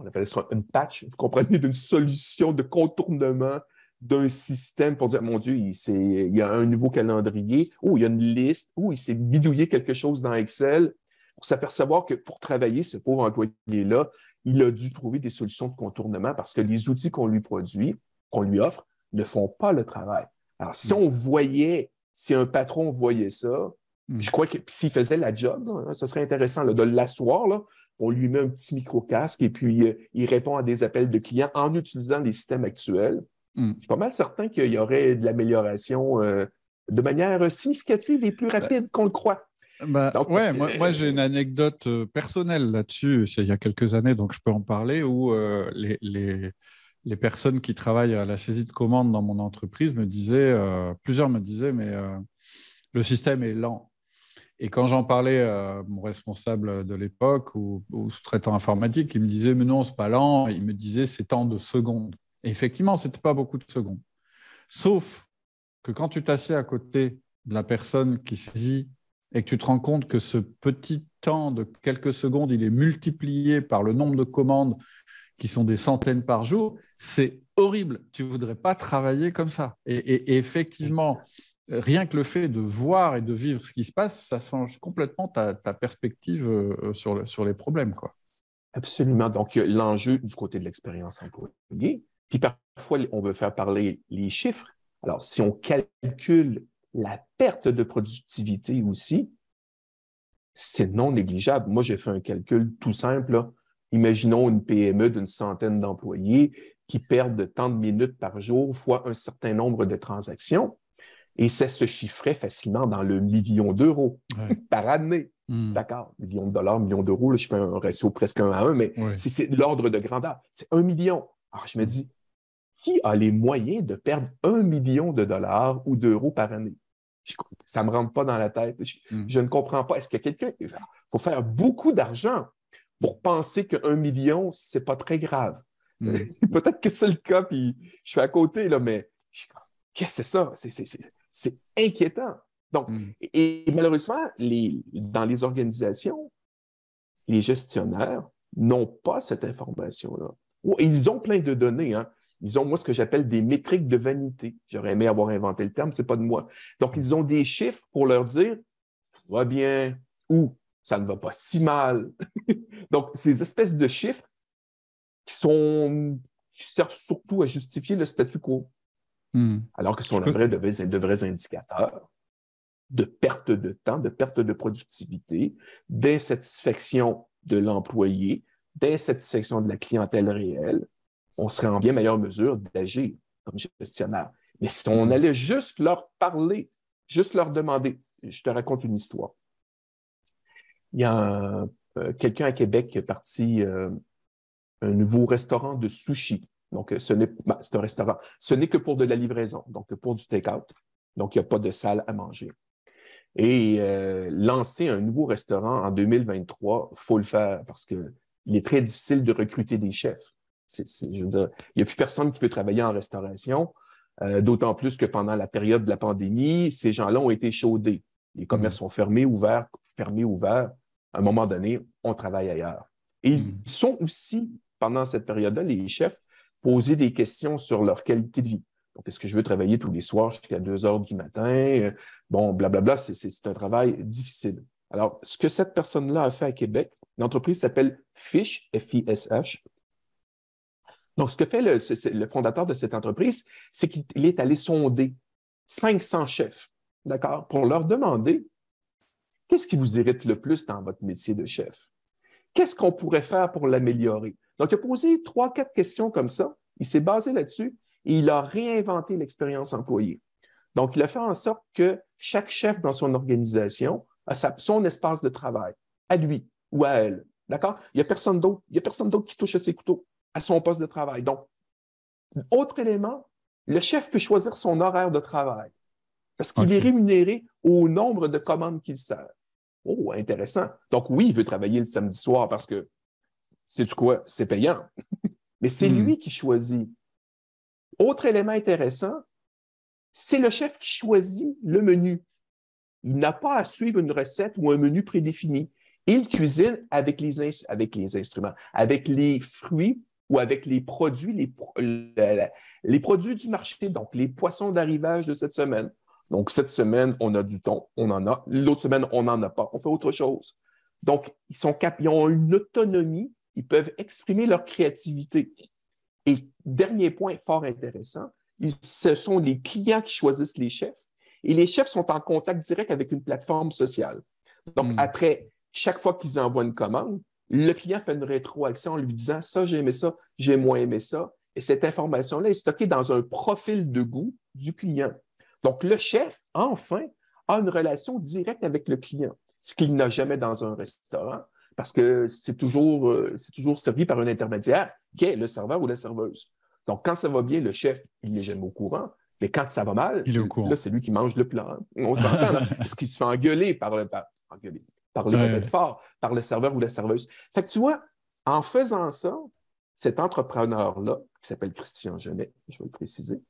on appelle ça une patch, vous comprenez, d'une solution de contournement d'un système pour dire, mon Dieu, il y a un nouveau calendrier, ou il y a une liste, ou il s'est bidouillé quelque chose dans Excel, pour s'apercevoir que pour travailler, ce pauvre employé-là, il a dû trouver des solutions de contournement parce que les outils qu'on lui produit, qu'on lui offre, ne font pas le travail. Alors, si un patron voyait ça, je crois que s'il faisait la job, là, ce serait intéressant là, de l'asseoir, là, on lui met un petit micro-casque et puis il répond à des appels de clients en utilisant les systèmes actuels. Je suis pas mal certain qu'il y aurait de l'amélioration de manière significative et plus rapide qu'on le croit. Donc, ouais, moi j'ai une anecdote personnelle là-dessus, c'est il y a quelques années, donc je peux en parler, où les personnes qui travaillent à la saisie de commandes dans mon entreprise me disaient, plusieurs me disaient, mais le système est lent. Et quand j'en parlais à mon responsable de l'époque ou sous-traitant informatique, il me disait, mais non, c'est pas lent, il me disait, c'est tant de secondes. Et effectivement, c'était pas beaucoup de secondes. Sauf que quand tu t'assieds à côté de la personne qui saisit et que tu te rends compte que ce petit temps de quelques secondes, il est multiplié par le nombre de commandes qui sont des centaines par jour, c'est horrible. Tu ne voudrais pas travailler comme ça. Et effectivement, rien que le fait de voir et de vivre ce qui se passe, ça change complètement ta perspective sur les problèmes, quoi. Absolument. Donc, l'enjeu du côté de l'expérience employée. Puis parfois, on veut faire parler les chiffres. Alors, si on calcule la perte de productivité aussi, c'est non négligeable. Moi, j'ai fait un calcul tout simple, là. Imaginons une PME d'une centaine d'employés qui perdent tant de minutes par jour fois un certain nombre de transactions. Et ça se chiffrait facilement dans le million d'euros par année. D'accord, millions de dollars, millions d'euros, là, je fais un ratio presque 1 à 1, mais c'est l'ordre de grandeur. C'est 1 million. Alors, je me dis, qui a les moyens de perdre 1 million de dollars ou d'euros par année? Ça ne me rentre pas dans la tête. Je ne comprends pas. Est-ce que quelqu'un... Il faut faire beaucoup d'argent pour penser que 1 million, c'est pas très grave. Peut-être que c'est le cas, puis je suis à côté, là, mais qu'est-ce que c'est ça? C'est inquiétant. Donc, et malheureusement, dans les organisations, les gestionnaires n'ont pas cette information-là. Ils ont plein de données, hein. Ils ont, moi, ce que j'appelle des métriques de vanité. J'aurais aimé avoir inventé le terme, c'est pas de moi. Donc, ils ont des chiffres pour leur dire « ça va bien » ou « ça ne va pas si mal ». Donc, ces espèces de chiffres qui servent surtout à justifier le statu quo. Alors que si on avait de vrais indicateurs de perte de temps, de perte de productivité, d'insatisfaction de l'employé, d'insatisfaction de la clientèle réelle, on serait en bien meilleure mesure d'agir comme gestionnaire. Mais si on allait juste leur parler, juste leur demander, je te raconte une histoire. Il y a quelqu'un à Québec qui est parti un nouveau restaurant de sushi. Donc, c'est un restaurant. Ce n'est que pour de la livraison, donc pour du take-out. Donc, il n'y a pas de salle à manger. Et lancer un nouveau restaurant en 2023, il faut le faire parce qu'il est très difficile de recruter des chefs. Je veux dire, il n'y a plus personne qui peut travailler en restauration, d'autant plus que pendant la période de la pandémie, ces gens-là ont été chaudés. Les commerces sont fermés, ouverts. À un moment donné, on travaille ailleurs. Et ils sont aussi, pendant cette période-là, les chefs, poser des questions sur leur qualité de vie. Donc, est-ce que je veux travailler tous les soirs jusqu'à 2 heures du matin? Bon, blablabla, c'est un travail difficile. Alors, ce que cette personne-là a fait à Québec, l'entreprise s'appelle Fish, F-I-S-H. Donc, ce que fait le fondateur de cette entreprise, c'est qu'il est allé sonder 500 chefs, d'accord, pour leur demander qu'est-ce qui vous irrite le plus dans votre métier de chef? Qu'est-ce qu'on pourrait faire pour l'améliorer? Donc, il a posé 3-4 questions comme ça. Il s'est basé là-dessus et il a réinventé l'expérience employée. Donc, il a fait en sorte que chaque chef dans son organisation a son espace de travail, à lui ou à elle. D'accord? Il n'y a personne d'autre. Il n'y a personne d'autre qui touche à ses couteaux, à son poste de travail. Donc, autre élément, le chef peut choisir son horaire de travail parce qu'il est rémunéré au nombre de commandes qu'il sert. Oh, intéressant. Donc, oui, il veut travailler le samedi soir parce que, sais-tu quoi, c'est payant. Mais c'est lui qui choisit. Autre élément intéressant, c'est le chef qui choisit le menu. Il n'a pas à suivre une recette ou un menu prédéfini. Il cuisine avec avec les instruments, avec les fruits ou avec les produits, les produits du marché, donc les poissons d'arrivage de cette semaine. Donc, cette semaine, on a du thon, on en a. L'autre semaine, on n'en a pas. On fait autre chose. Donc, ils ont une autonomie, ils peuvent exprimer leur créativité. Et dernier point fort intéressant, ce sont les clients qui choisissent les chefs et les chefs sont en contact direct avec une plateforme sociale. Donc, après, chaque fois qu'ils envoient une commande, le client fait une rétroaction en lui disant « ça, j'ai aimé ça, j'ai moins aimé ça ». Et cette information-là est stockée dans un profil de goût du client. Donc, le chef, enfin, a une relation directe avec le client, ce qu'il n'a jamais dans un restaurant, parce que c'est toujours servi par un intermédiaire qui est le serveur ou la serveuse. Donc, quand ça va bien, le chef, il n'est jamais au courant. Mais quand ça va mal, il est au courant. Là, c'est lui qui mange le plat. Hein. On s'entend, là, parce qu'il se fait engueuler parler peut-être fort, par le serveur ou la serveuse. Fait que tu vois, en faisant ça, cet entrepreneur-là, qui s'appelle Christian Genet, je vais le préciser,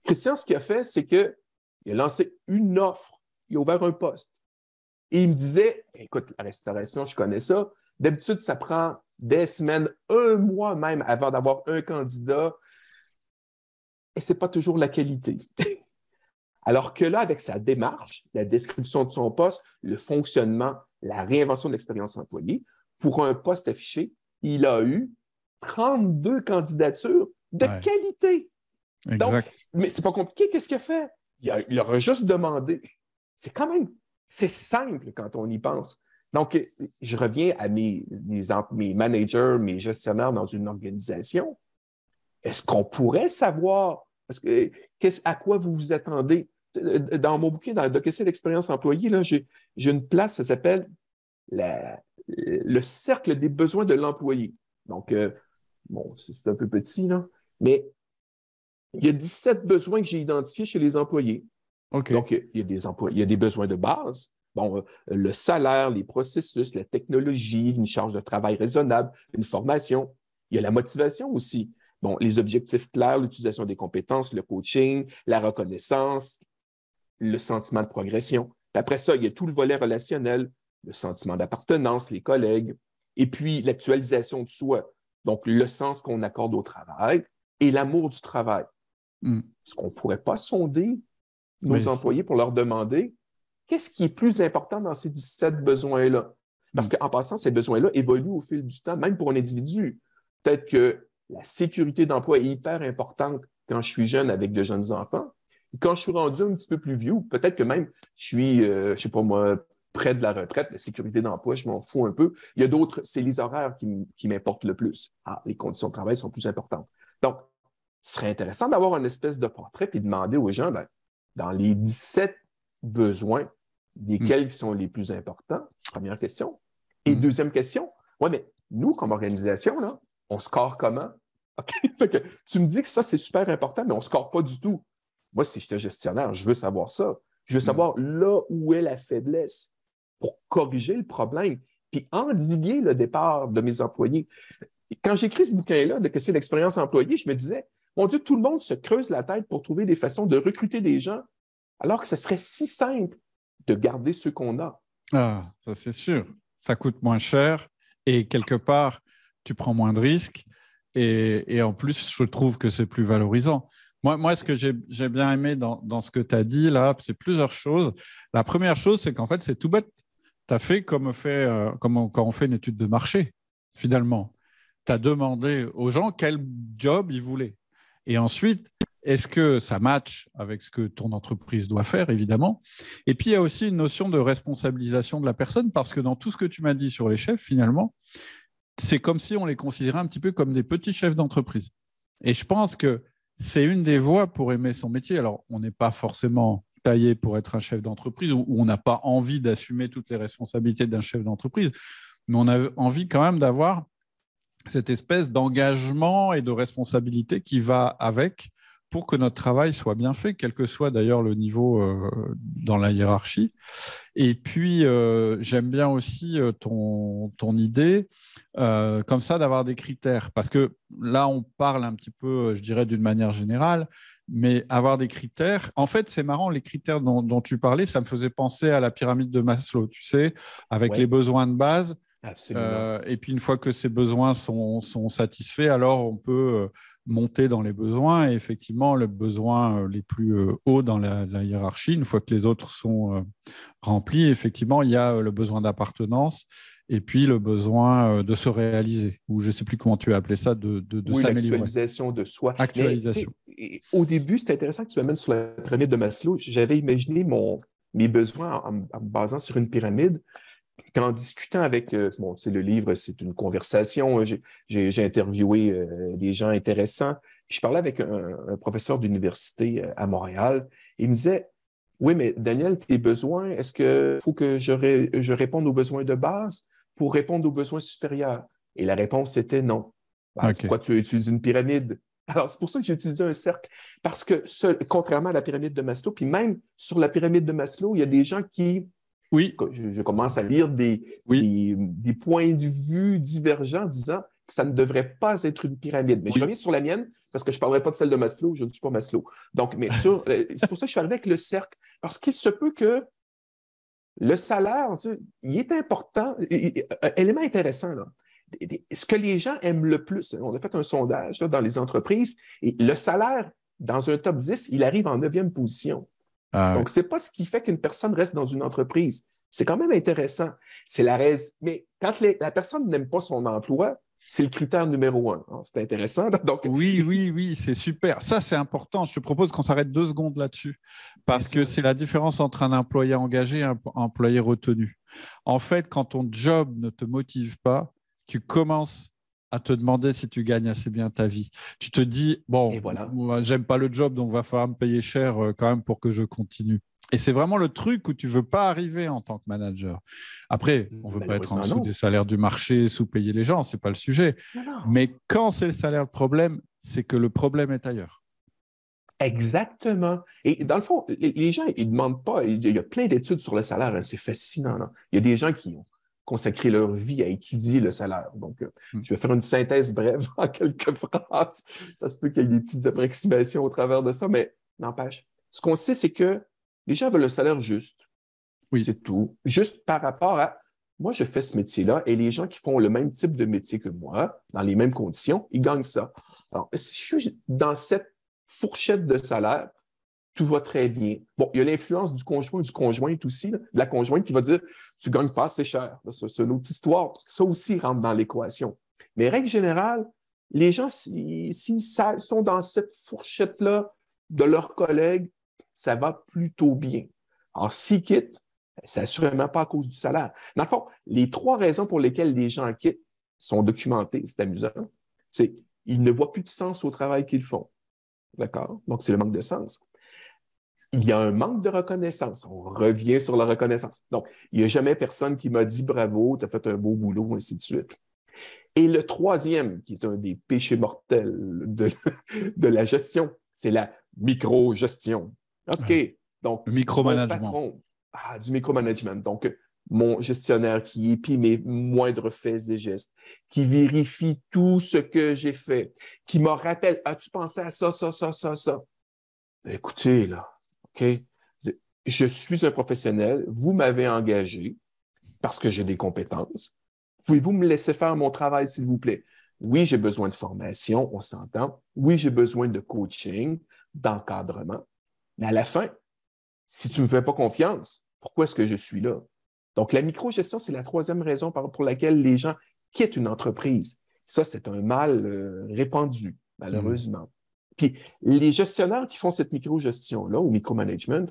Christian, ce qu'il a fait, c'est qu'il a lancé une offre, il a ouvert un poste. Et il me disait, écoute, la restauration, je connais ça. D'habitude, ça prend des semaines, un mois même avant d'avoir un candidat. Et ce n'est pas toujours la qualité. Alors que là, avec sa démarche, la description de son poste, le fonctionnement, la réinvention de l'expérience employée, pour un poste affiché, il a eu 32 candidatures de qualité. Exact. Donc, mais c'est pas compliqué. Qu'est-ce qu'il a fait? Il aura juste demandé. C'est simple quand on y pense. Donc, je reviens à mes managers, mes gestionnaires dans une organisation. Est-ce qu'on pourrait savoir à quoi vous vous attendez? Dans mon bouquin, dans Docasser l'expérience employée, là, j'ai une place, ça s'appelle le cercle des besoins de l'employé. Donc, bon, c'est un peu petit, là, mais il y a 17 besoins que j'ai identifiés chez les employés. Okay. Donc, il y a des besoins de base. Bon, le salaire, les processus, la technologie, une charge de travail raisonnable, une formation. Il y a la motivation aussi. Bon, les objectifs clairs, l'utilisation des compétences, le coaching, la reconnaissance, le sentiment de progression. Puis après ça, il y a tout le volet relationnel, le sentiment d'appartenance, les collègues, et puis l'actualisation de soi. Donc, le sens qu'on accorde au travail et l'amour du travail. Est-ce qu'on ne pourrait pas sonder nos employés pour leur demander qu'est-ce qui est plus important dans ces 17 besoins-là? Parce qu'en passant, ces besoins-là évoluent au fil du temps, même pour un individu. Peut-être que la sécurité d'emploi est hyper importante quand je suis jeune avec de jeunes enfants. Et quand je suis rendu un petit peu plus vieux, peut-être que même je suis, je ne sais pas moi, près de la retraite, la sécurité d'emploi, je m'en fous un peu. Il y a d'autres, c'est les horaires qui m'importent le plus. Ah, les conditions de travail sont plus importantes. Donc, ce serait intéressant d'avoir une espèce de portrait et de demander aux gens, dans les 17 besoins, lesquels sont les plus importants? Première question. Et deuxième question, mais nous, comme organisation, là, on score comment? Okay. Tu me dis que ça, c'est super important, mais on ne score pas du tout. Moi, si j'étais gestionnaire, je veux savoir ça. Je veux savoir là où est la faiblesse pour corriger le problème, puis endiguer le départ de mes employés. Et quand j'écris ce bouquin-là, de Qu'est-ce que c'est l'expérience employée, je me disais, mon Dieu, tout le monde se creuse la tête pour trouver des façons de recruter des gens, alors que ce serait si simple de garder ceux qu'on a. Ah, ça c'est sûr. Ça coûte moins cher et quelque part, tu prends moins de risques et en plus, je trouve que c'est plus valorisant. Moi, ce que j'ai bien aimé dans ce que tu as dit là, c'est plusieurs choses. La première chose, c'est qu'en fait, c'est tout bête. Tu as fait comme quand on fait une étude de marché, finalement. Tu as demandé aux gens quel job ils voulaient. Et ensuite, est-ce que ça match avec ce que ton entreprise doit faire, évidemment? Et puis, il y a aussi une notion de responsabilisation de la personne, parce que dans tout ce que tu m'as dit sur les chefs, finalement, c'est comme si on les considérait un petit peu comme des petits chefs d'entreprise. Et je pense que c'est une des voies pour aimer son métier. Alors, on n'est pas forcément taillé pour être un chef d'entreprise ou on n'a pas envie d'assumer toutes les responsabilités d'un chef d'entreprise, mais on a envie quand même d'avoir cette espèce d'engagement et de responsabilité qui va avec pour que notre travail soit bien fait, quel que soit d'ailleurs le niveau dans la hiérarchie. Et puis, j'aime bien aussi ton idée, comme ça, d'avoir des critères. Parce que là, on parle un petit peu, je dirais, d'une manière générale, mais avoir des critères. En fait, c'est marrant, les critères dont tu parlais, ça me faisait penser à la pyramide de Maslow, tu sais, avec les Oui, besoins de base. absolument. Et puis, une fois que ces besoins sont satisfaits, alors on peut monter dans les besoins. Et effectivement, les besoins les plus hauts dans la hiérarchie, une fois que les autres sont remplis, effectivement, il y a le besoin d'appartenance et puis le besoin de se réaliser, ou je ne sais plus comment tu as appelé ça, de Oui, s'améliorer. l'actualisation de soi. Mais tu Actualisation. sais, au début, c'est intéressant que tu m'amènes sur la pyramide de Maslow. J'avais imaginé mes besoins en me basant sur une pyramide. Qu'en discutant avec, bon, tu sais, le livre, c'est une conversation. J'ai interviewé des gens intéressants. Puis je parlais avec un professeur d'université à Montréal. Il me disait, oui, mais Daniel, tes besoins, est-ce qu'il faut que je réponde aux besoins de base pour répondre aux besoins supérieurs? Et la réponse était non. Ben, c'est OK. pourquoi tu utilises une pyramide? Alors, c'est pour ça que j'ai utilisé un cercle. Parce que, contrairement à la pyramide de Maslow, puis même sur la pyramide de Maslow, il y a des gens qui Oui, je commence à lire oui, des points de vue divergents disant que ça ne devrait pas être une pyramide. Mais je oui. reviens sur la mienne parce que je ne parlerai pas de celle de Maslow, je ne suis pas Maslow. Donc, mais c'est pour ça que je suis arrivé avec le cercle. Parce qu'il se peut que le salaire, tu sais, il est important. Élément intéressant, là. Ce que les gens aiment le plus, on a fait un sondage là, dans les entreprises, et le salaire, dans un top 10, il arrive en 9e position. Ah, ouais. Donc, ce n'est pas ce qui fait qu'une personne reste dans une entreprise. C'est quand même intéressant. C'est la raison. Mais quand la personne n'aime pas son emploi, c'est le critère numéro un. Alors, c'est intéressant. Là. Donc, Oui, oui, oui, c'est super. Ça, c'est important. Je te propose qu'on s'arrête 2 secondes là-dessus, bien parce que sûr. c'est la différence entre un employé engagé et un employé retenu. En fait, quand ton job ne te motive pas, tu commences à te demander si tu gagnes assez bien ta vie. Tu te dis, Et bon, voilà. moi, j'aime pas le job, donc il va falloir me payer cher quand même pour que je continue. Et c'est vraiment le truc où tu veux pas arriver en tant que manager. Après, on veut pas être en Malheureusement, dessous des non. salaires du marché, sous-payer les gens, c'est pas le sujet. Non, non. Mais quand c'est le salaire le problème, c'est que le problème est ailleurs. Exactement. Et dans le fond, les gens, ils ne demandent pas. Il y a plein d'études sur le salaire. Hein, c'est fascinant. Là. Il y a des gens qui ont consacré leur vie à étudier le salaire. Donc, Mm. je vais faire une synthèse brève en quelques phrases. Ça se peut qu'il y ait des petites approximations au travers de ça, mais n'empêche. Ce qu'on sait, c'est que les gens veulent le salaire juste. Oui, C'est tout. Juste par rapport à moi, je fais ce métier-là et les gens qui font le même type de métier que moi, dans les mêmes conditions, ils gagnent ça. Alors, si je suis dans cette fourchette de salaire, tout va très bien. Bon, il y a l'influence du conjoint et du conjoint aussi, là, de la conjointe qui va dire tu ne gagnes pas assez cher. Là, c'est une autre histoire. Ça aussi rentre dans l'équation. Mais règle générale, les gens, s'ils sont dans cette fourchette-là de leurs collègues, ça va plutôt bien. Alors, s'ils quittent, c'est assurément pas à cause du salaire. Dans le fond, les 3 raisons pour lesquelles les gens quittent sont documentées. C'est amusant. C'est ils ne voient plus de sens au travail qu'ils font. D'accord? Donc, c'est le manque de sens. Il y a un manque de reconnaissance. On revient sur la reconnaissance. Donc, il n'y a jamais personne qui m'a dit bravo, tu as fait un beau boulot, ainsi de suite. Et le troisième, qui est un des péchés mortels de la gestion, c'est la micro-gestion. OK. Donc, le mon micromanagement. patron, du micromanagement. Donc, mon gestionnaire qui épie mes moindres faits et gestes, qui vérifie tout ce que j'ai fait, qui me rappelle, as-tu pensé à ça, ça, ça, ça, ça? Écoutez, là, OK? Je suis un professionnel, vous m'avez engagé parce que j'ai des compétences. Pouvez-vous me laisser faire mon travail, s'il vous plaît? Oui, j'ai besoin de formation, on s'entend. Oui, j'ai besoin de coaching, d'encadrement. Mais à la fin, si tu ne me fais pas confiance, pourquoi est-ce que je suis là? Donc, la microgestion, c'est la troisième raison pour laquelle les gens quittent une entreprise. Ça, c'est un mal répandu, Mm. malheureusement. Puis, les gestionnaires qui font cette microgestion-là, ou micromanagement,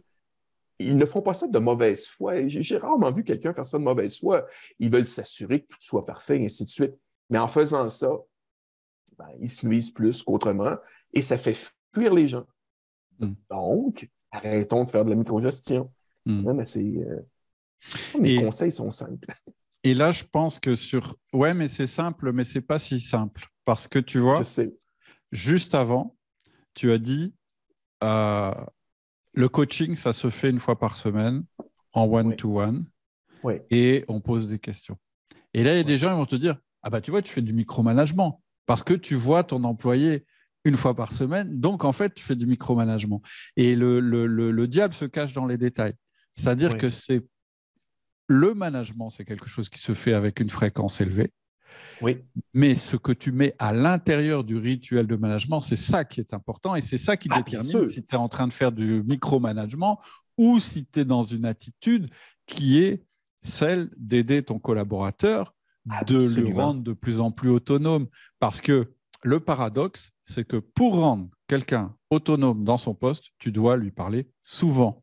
ils ne font pas ça de mauvaise foi. J'ai rarement vu quelqu'un faire ça de mauvaise foi. Ils veulent s'assurer que tout soit parfait, et ainsi de suite. Mais en faisant ça, ben, ils se nuisent plus qu'autrement et ça fait fuir les gens. Mm. Donc, arrêtons de faire de la microgestion. Mm. Ouais, mais mes Et, conseils sont simples. et là, je pense que ouais, mais c'est simple, mais c'est pas si simple. Parce que tu Je vois, sais. juste avant, tu as dit euh, le coaching, ça se fait une fois par semaine en Oui, one-to-one oui, et on pose des questions. Et là, il y a oui. des gens qui vont te dire ah bah tu vois, tu fais du micromanagement parce que tu vois ton employé une fois par semaine. Donc, en fait, tu fais du micromanagement. Et le diable se cache dans les détails. C'est-à-dire Oui, que le management, c'est quelque chose qui se fait avec une fréquence élevée. oui. Mais ce que tu mets à l'intérieur du rituel de management, c'est ça qui est important et c'est ça qui Ah, bien détermine sûr. si tu es en train de faire du micromanagement ou si tu es dans une attitude qui est celle d'aider ton collaborateur, de le Absolument. rendre de plus en plus autonome. Parce que le paradoxe, c'est que pour rendre quelqu'un autonome dans son poste, tu dois lui parler souvent.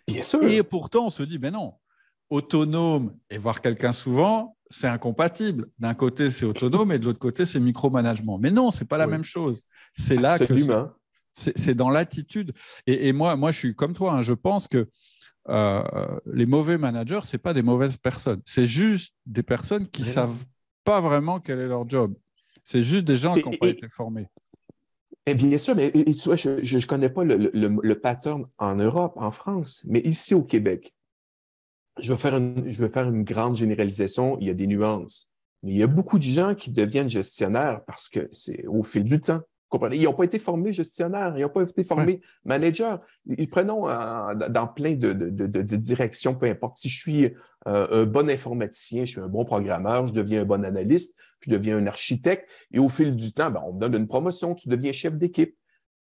Bien Et sûr. pourtant, on se dit, ben non, autonome et voir quelqu'un souvent, c'est incompatible. D'un côté, c'est autonome et de l'autre côté, c'est micromanagement. Mais non, c'est pas la Oui, même chose. C'est là que absolument. c'est dans l'attitude. Et moi, je suis comme toi. Hein, je pense que les mauvais managers, c'est pas des mauvaises personnes. C'est juste des personnes qui Mais non. savent pas vraiment quel est leur job. C'est juste des gens qui n'ont pas été formés. Et bien sûr, mais tu vois, je ne connais pas le pattern en Europe, en France, mais ici au Québec, je vais faire une grande généralisation, il y a des nuances. Mais il y a beaucoup de gens qui deviennent gestionnaires parce que c'est au fil du temps. Comprenez? Ils n'ont pas été formés gestionnaires, ils n'ont pas été Ouais. formés managers. Prenons dans plein de directions, peu importe. Si je suis un bon informaticien, je suis un bon programmeur, je deviens un bon analyste, je deviens un architecte, et au fil du temps, ben, on me donne une promotion, tu deviens chef d'équipe.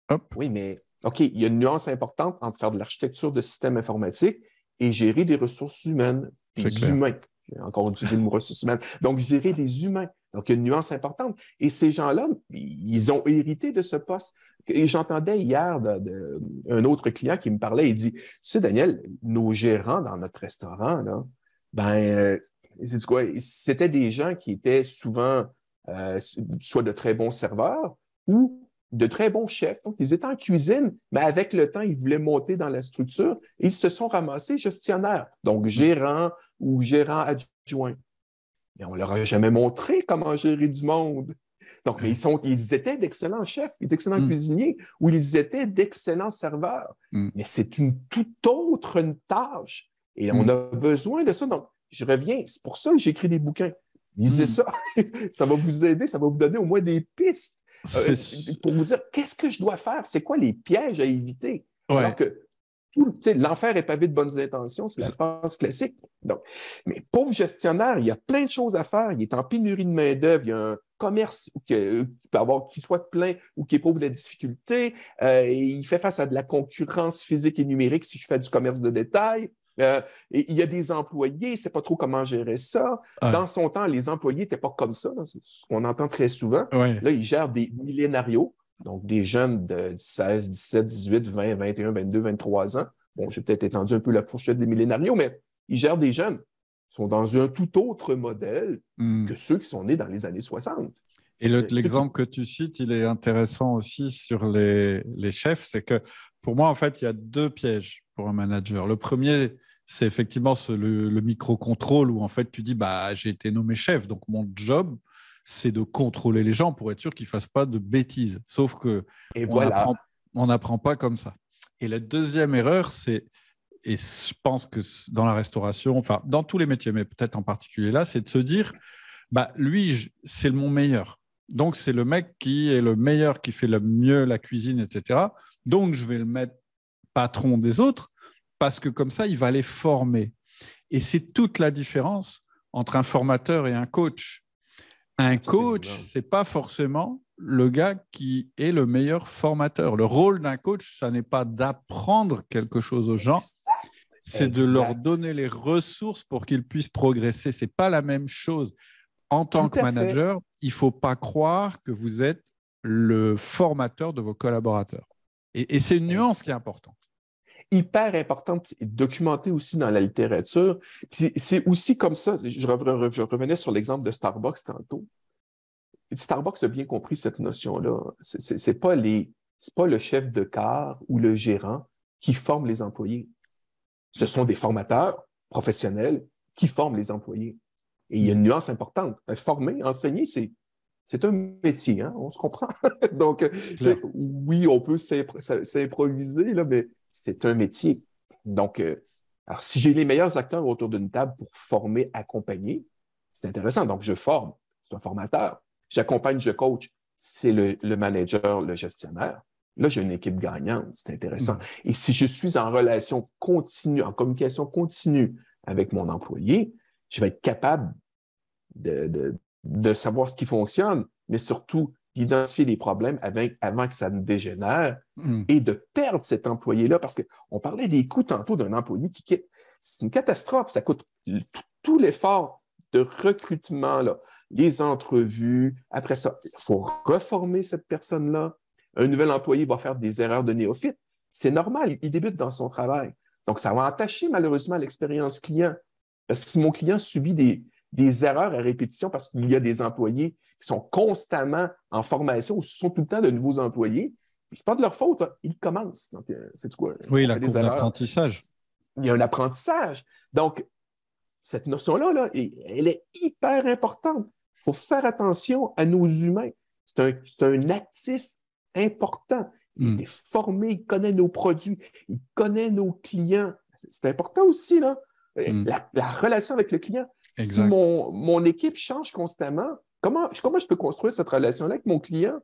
Hop, Oui, mais OK, il y a une nuance importante entre faire de l'architecture de système informatique et gérer des ressources humaines, c'est des clair. humains. J'ai encore utilisé le mot ressources humaines. Donc, gérer des humains. Donc, il y a une nuance importante. Et ces gens-là, ils ont hérité de ce poste. Et j'entendais hier un autre client qui me parlait, il dit, tu sais, Daniel, nos gérants dans notre restaurant, là, ben, c'est quoi? C'était des gens qui étaient souvent soit de très bons serveurs ou de très bons chefs. Donc, ils étaient en cuisine, mais avec le temps, ils voulaient monter dans la structure et ils se sont ramassés gestionnaires, donc Mm. gérants ou gérants adjoints. Mais on ne leur a jamais montré comment gérer du monde. Donc, mais Ouais. ils étaient d'excellents chefs, d'excellents Mm. cuisiniers ou ils étaient d'excellents serveurs. Mm. Mais c'est une toute autre tâche. Et on Mm. a besoin de ça. Donc, je reviens. C'est pour ça que j'écris des bouquins. Lisez Mm. ça. Ça va vous aider. Ça va vous donner au moins des pistes euh, C'est... pour vous dire qu'est-ce que je dois faire? C'est quoi les pièges à éviter? Alors Ouais. que l'enfer est pavé de bonnes intentions, c'est la phrase classique. Donc, mais pauvre gestionnaire, il y a plein de choses à faire. Il est en pénurie de main-d'œuvre. Il y a un commerce qui soit plein ou qui éprouve de la difficulté. Il fait face à de la concurrence physique et numérique si je fais du commerce de détail. Et il y a des employés, il ne sait pas trop comment gérer ça. Ouais. Dans son temps, les employés n'étaient pas comme ça. C'est ce qu'on entend très souvent. Ouais. Là, ils gèrent des millénarios, donc des jeunes de 16, 17, 18, 20, 21, 22, 23 ans. Bon, j'ai peut-être étendu un peu la fourchette des millénarios, mais ils gèrent des jeunes. Ils sont dans un tout autre modèle Mm. que ceux qui sont nés dans les années 60. Et Ceux qui... l'exemple que tu cites, il est intéressant aussi sur les chefs. C'est que pour moi, en fait, il y a deux pièges pour un manager. Le premier, c'est effectivement le micro-contrôle où en fait tu dis bah, j'ai été nommé chef, donc mon job, c'est de contrôler les gens pour être sûr qu'ils ne fassent pas de bêtises. Sauf que Et on voilà. on n'apprend pas comme ça. Et la deuxième erreur, c'est, et je pense que dans la restauration, enfin dans tous les métiers, mais peut-être en particulier là, c'est de se dire bah, lui, c'est mon meilleur. Donc, c'est le mec qui est le meilleur, qui fait le mieux la cuisine, etc. Donc, je vais le mettre patron des autres parce que comme ça, il va les former. Et c'est toute la différence entre un formateur et un coach. Un coach, Absolument. c'est pas forcément le gars qui est le meilleur formateur. Le rôle d'un coach, ça n'est pas d'apprendre quelque chose aux gens, Exact. c'est de leur Exact. donner les ressources pour qu'ils puissent progresser. C'est pas la même chose. En tant Tout que à fait. manager, il ne faut pas croire que vous êtes le formateur de vos collaborateurs. Et c'est une nuance qui est Exact. importante. Hyper importante et documentée aussi dans la littérature. C'est aussi comme ça, je revenais sur l'exemple de Starbucks tantôt. Starbucks a bien compris cette notion-là. C'est pas c'est pas le chef de car ou le gérant qui forme les employés. Ce sont des formateurs professionnels qui forment les employés. Et il y a une nuance importante. Former, enseigner, c'est un métier, hein? On se comprend. Donc, Claire. oui, on peut s'improviser, là, mais c'est un métier. Donc, alors, si j'ai les meilleurs acteurs autour d'une table pour former, accompagner, c'est intéressant. Donc, je forme. C'est un formateur. J'accompagne, je coach. c'est le manager, le gestionnaire. Là, j'ai une équipe gagnante, c'est intéressant. Et si je suis en relation continue, en communication continue avec mon employé, je vais être capable de savoir ce qui fonctionne, mais surtout d'identifier les problèmes avant que ça ne dégénère et de perdre cet employé-là. Parce qu'on parlait des coûts tantôt d'un employé qui quitte. C'est une catastrophe. Ça coûte tout l'effort de recrutement, là, les entrevues. Après ça, il faut reformer cette personne-là. Un nouvel employé va faire des erreurs de néophyte. C'est normal, il débute dans son travail. Donc, ça va entacher malheureusement l'expérience client. Parce que si mon client subit des erreurs à répétition parce qu'il y a des employés qui sont constamment en formation ou ce sont tout le temps de nouveaux employés, ce n'est pas de leur faute, là. Ils commencent. Donc, c'est quoi? Oui, la courbe d'apprentissage. Il y a un apprentissage. Donc, cette notion-là, là, elle est hyper importante. Il faut faire attention à nos humains. C'est un actif important. Il est formé, il connaît nos produits, il connaît nos clients. C'est important aussi, là. La relation avec le client. Exact. Si mon équipe change constamment, comment je peux construire cette relation-là avec mon client?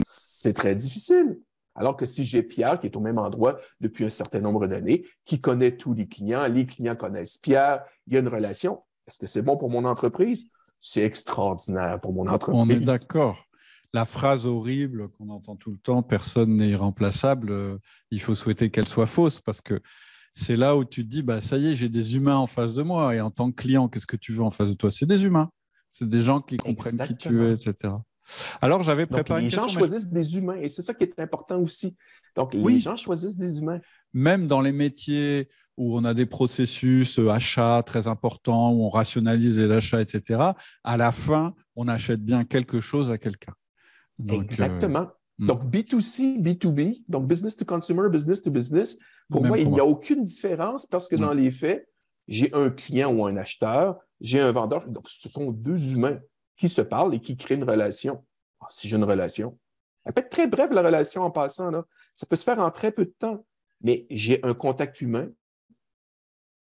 C'est très difficile. Alors que si j'ai Pierre qui est au même endroit depuis un certain nombre d'années, qui connaît tous les clients connaissent Pierre, il y a une relation. Est-ce que c'est bon pour mon entreprise? C'est extraordinaire pour mon entreprise. On est d'accord. La phrase horrible qu'on entend tout le temps, personne n'est irremplaçable, il faut souhaiter qu'elle soit fausse parce que c'est là où tu te dis, bah, ça y est, j'ai des humains en face de moi et en tant que client, qu'est-ce que tu veux en face de toi? C'est des humains. C'est des gens qui comprennent qui tu es, etc. Alors, j'avais préparé une question. Les gens choisissent des humains et c'est ça qui est important aussi. Donc, oui, les gens choisissent des humains. Même dans les métiers où on a des processus achats très importants, où on rationalise l'achat, etc., à la fin, on achète bien quelque chose à quelqu'un. Donc, exactement. Donc, B2C, B2B, donc business to consumer, business to business, pour moi, il n'y a aucune différence parce que dans les faits, j'ai un client ou un acheteur, j'ai un vendeur. Donc, ce sont deux humains qui se parlent et qui créent une relation. Alors, si j'ai une relation, elle peut être très brève, la relation en passant, là. Ça peut se faire en très peu de temps, mais j'ai un contact humain.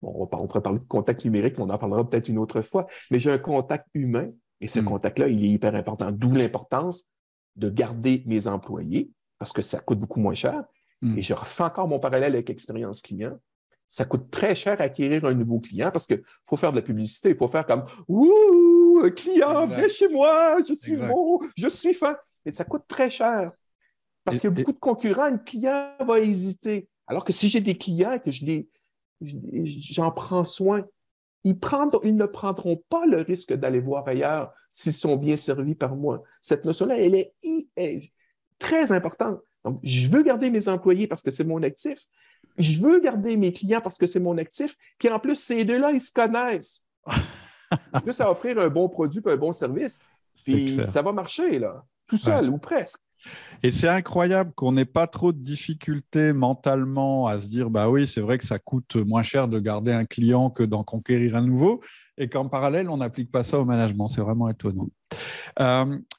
Bon, on pourrait parler de contact numérique, mais on en parlera peut-être une autre fois, mais j'ai un contact humain et ce contact-là, il est hyper important. D'où l'importance de garder mes employés parce que ça coûte beaucoup moins cher. Et je refais encore mon parallèle avec l'expérience client. Ça coûte très cher acquérir un nouveau client parce qu'il faut faire de la publicité. Il faut faire comme « Ouh, un client, viens chez moi, je suis beau, je suis fin. » Et ça coûte très cher parce qu'il y a beaucoup de concurrents. Un client va hésiter. Alors que si j'ai des clients et que j'en prends soin, ils ne prendront pas le risque d'aller voir ailleurs s'ils sont bien servis par moi. Cette notion-là, elle est très importante. Donc, je veux garder mes employés parce que c'est mon actif. Je veux garder mes clients parce que c'est mon actif. Puis en plus, ces deux-là, ils se connaissent. Juste à offrir un bon produit et un bon service. Puis ça va marcher, là, tout seul ou presque. Et c'est incroyable qu'on n'ait pas trop de difficultés mentalement à se dire, bah oui, c'est vrai que ça coûte moins cher de garder un client que d'en conquérir un nouveau, et qu'en parallèle, on n'applique pas ça au management. C'est vraiment étonnant.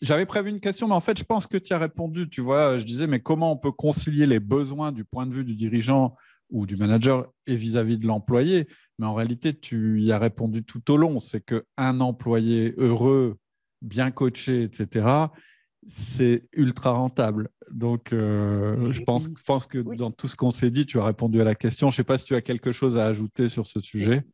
J'avais prévu une question, mais en fait, je pense que tu as répondu. Tu vois, je disais, mais comment on peut concilier les besoins du point de vue du dirigeant ou du manager et vis-à-vis de l'employé? Mais en réalité, tu y as répondu tout au long. C'est qu'un employé heureux, bien coaché, etc., c'est ultra rentable. Donc, je pense que dans tout ce qu'on s'est dit, tu as répondu à la question. Je ne sais pas si tu as quelque chose à ajouter sur ce sujet.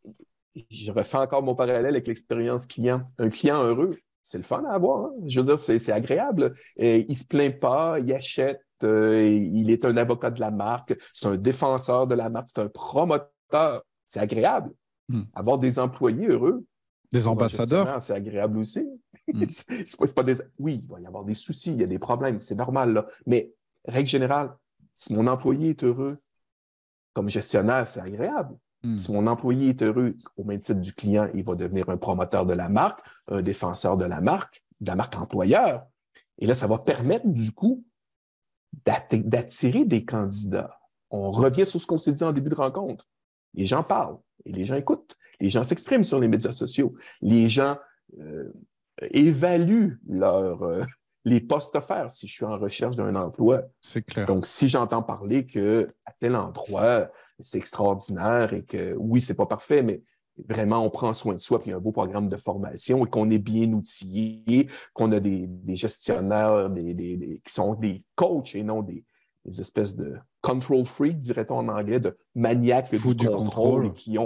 Je refais encore mon parallèle avec l'expérience client. Un client heureux, c'est le fun à avoir. Hein? Je veux dire, c'est agréable. Et il ne se plaint pas, il achète, il est un avocat de la marque, c'est un défenseur de la marque, c'est un promoteur. C'est agréable. Avoir des employés heureux. Des ambassadeurs. C'est agréable aussi. C'est pas des... Oui, il va y avoir des soucis, il y a des problèmes, c'est normal. Là. Mais, règle générale, si mon employé est heureux, comme gestionnaire, c'est agréable. Si mon employé est heureux, au même titre du client, il va devenir un promoteur de la marque, un défenseur de la marque employeur. Et là, ça va permettre, du coup, d'attirer des candidats. On revient sur ce qu'on s'est dit en début de rencontre. Les gens parlent et les gens écoutent. Les gens s'expriment sur les médias sociaux. Les gens évaluent les postes offerts si je suis en recherche d'un emploi. C'est clair. Donc, si j'entends parler qu'à tel endroit, c'est extraordinaire et que, oui, c'est pas parfait, mais vraiment on prend soin de soi, puis il y a un beau programme de formation et qu'on est bien outillé, qu'on a des gestionnaires qui sont des coachs et non des espèces de control freak, dirait-on en anglais, de maniaques du contrôle et qui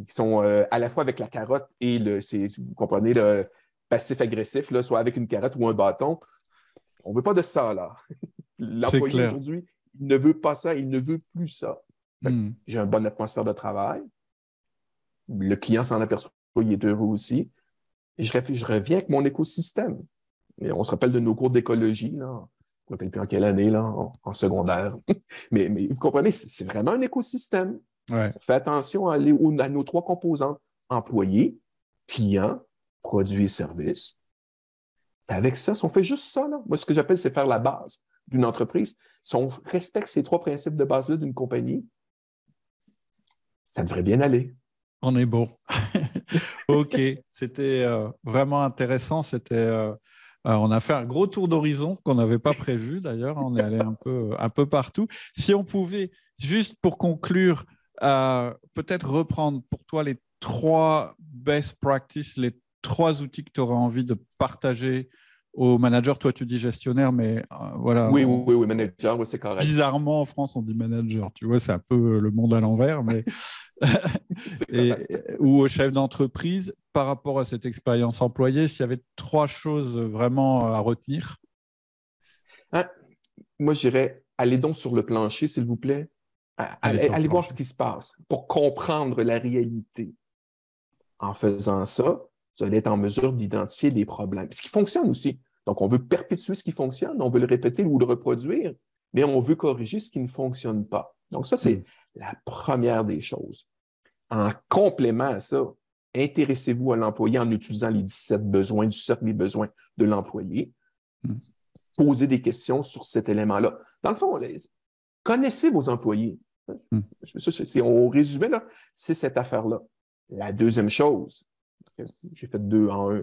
sont à la fois avec la carotte et vous comprenez, le passif-agressif, là, soit avec une carotte ou un bâton. On ne veut pas de ça, là. L'employé aujourd'hui, il ne veut pas ça, il ne veut plus ça. J'ai une bonne atmosphère de travail. Le client s'en aperçoit, il est heureux aussi. Et je reviens avec mon écosystème. Et on se rappelle de nos cours d'écologie, là. On ne me rappelle plus en quelle année, là, en secondaire. mais vous comprenez, c'est vraiment un écosystème. Ouais. On fait attention à nos 3 composantes. Employés, clients, produits et services. Et avec ça, si on fait juste ça, là, moi, ce que j'appelle, c'est faire la base d'une entreprise. Si on respecte ces 3 principes de base-là d'une compagnie, ça devrait bien aller. On est bon. OK. C'était vraiment intéressant. On a fait un gros tour d'horizon qu'on n'avait pas prévu d'ailleurs. On est allé un peu partout. Si on pouvait, juste pour conclure, peut-être reprendre pour toi les 3 best practices, les 3 outils que tu aurais envie de partager aux managers. Toi, tu dis gestionnaire, mais voilà. Oui, manager, oui, c'est correct. Bizarrement, en France, on dit manager. Tu vois, c'est un peu le monde à l'envers, mais ou au chef d'entreprise, par rapport à cette expérience employée, s'il y avait 3 choses vraiment à retenir. Moi, je dirais, allez donc sur le plancher, s'il vous plaît. Allez voir ce qui se passe pour comprendre la réalité. En faisant ça, vous allez être en mesure d'identifier les problèmes. Ce qui fonctionne aussi. Donc, on veut perpétuer ce qui fonctionne, on veut le répéter ou le reproduire, mais on veut corriger ce qui ne fonctionne pas. Donc, ça, c'est la première des choses. En complément à ça, intéressez-vous à l'employé en utilisant les 17 besoins du cercle des besoins de l'employé. Posez des questions sur cet élément-là. Dans le fond, connaissez vos employés. Au résumé, là, c'est cette affaire-là. La deuxième chose, j'ai fait 2 en 1,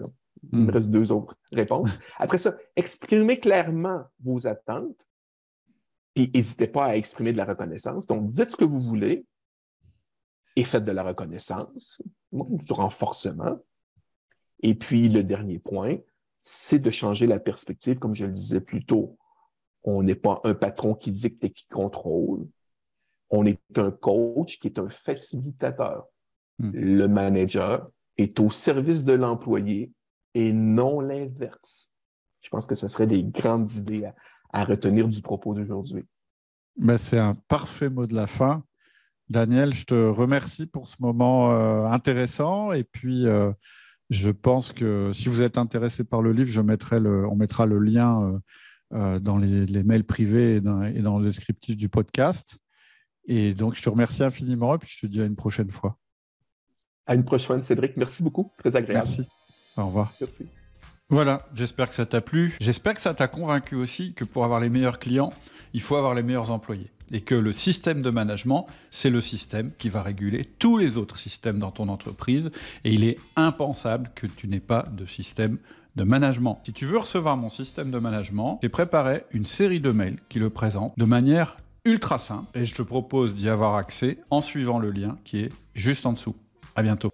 il me reste 2 autres réponses. Après ça, exprimez clairement vos attentes, puis n'hésitez pas à exprimer de la reconnaissance. Donc, dites ce que vous voulez et faites de la reconnaissance, du renforcement. Et puis, le dernier point, c'est de changer la perspective, comme je le disais plus tôt. On n'est pas un patron qui dicte et qui contrôle. On est un coach qui est un facilitateur. Le manager est au service de l'employé et non l'inverse. Je pense que ce serait des grandes idées à retenir du propos d'aujourd'hui. Ben, c'est un parfait mot de la fin. Daniel, je te remercie pour ce moment intéressant. Et puis, je pense que si vous êtes intéressé par le livre, on mettra le lien dans les mails privés et dans le descriptif du podcast. Et donc, je te remercie infiniment et puis je te dis à une prochaine fois. À une prochaine, Cédric. Merci beaucoup. Très agréable. Merci. Au revoir. Merci. Voilà, j'espère que ça t'a plu. J'espère que ça t'a convaincu aussi que pour avoir les meilleurs clients, il faut avoir les meilleurs employés. Et que le système de management, c'est le système qui va réguler tous les autres systèmes dans ton entreprise. Et il est impensable que tu n'aies pas de système de management. Si tu veux recevoir mon système de management, j'ai préparé une série de mails qui le présentent de manière ultra simple. Et je te propose d'y avoir accès en suivant le lien qui est juste en dessous. À bientôt.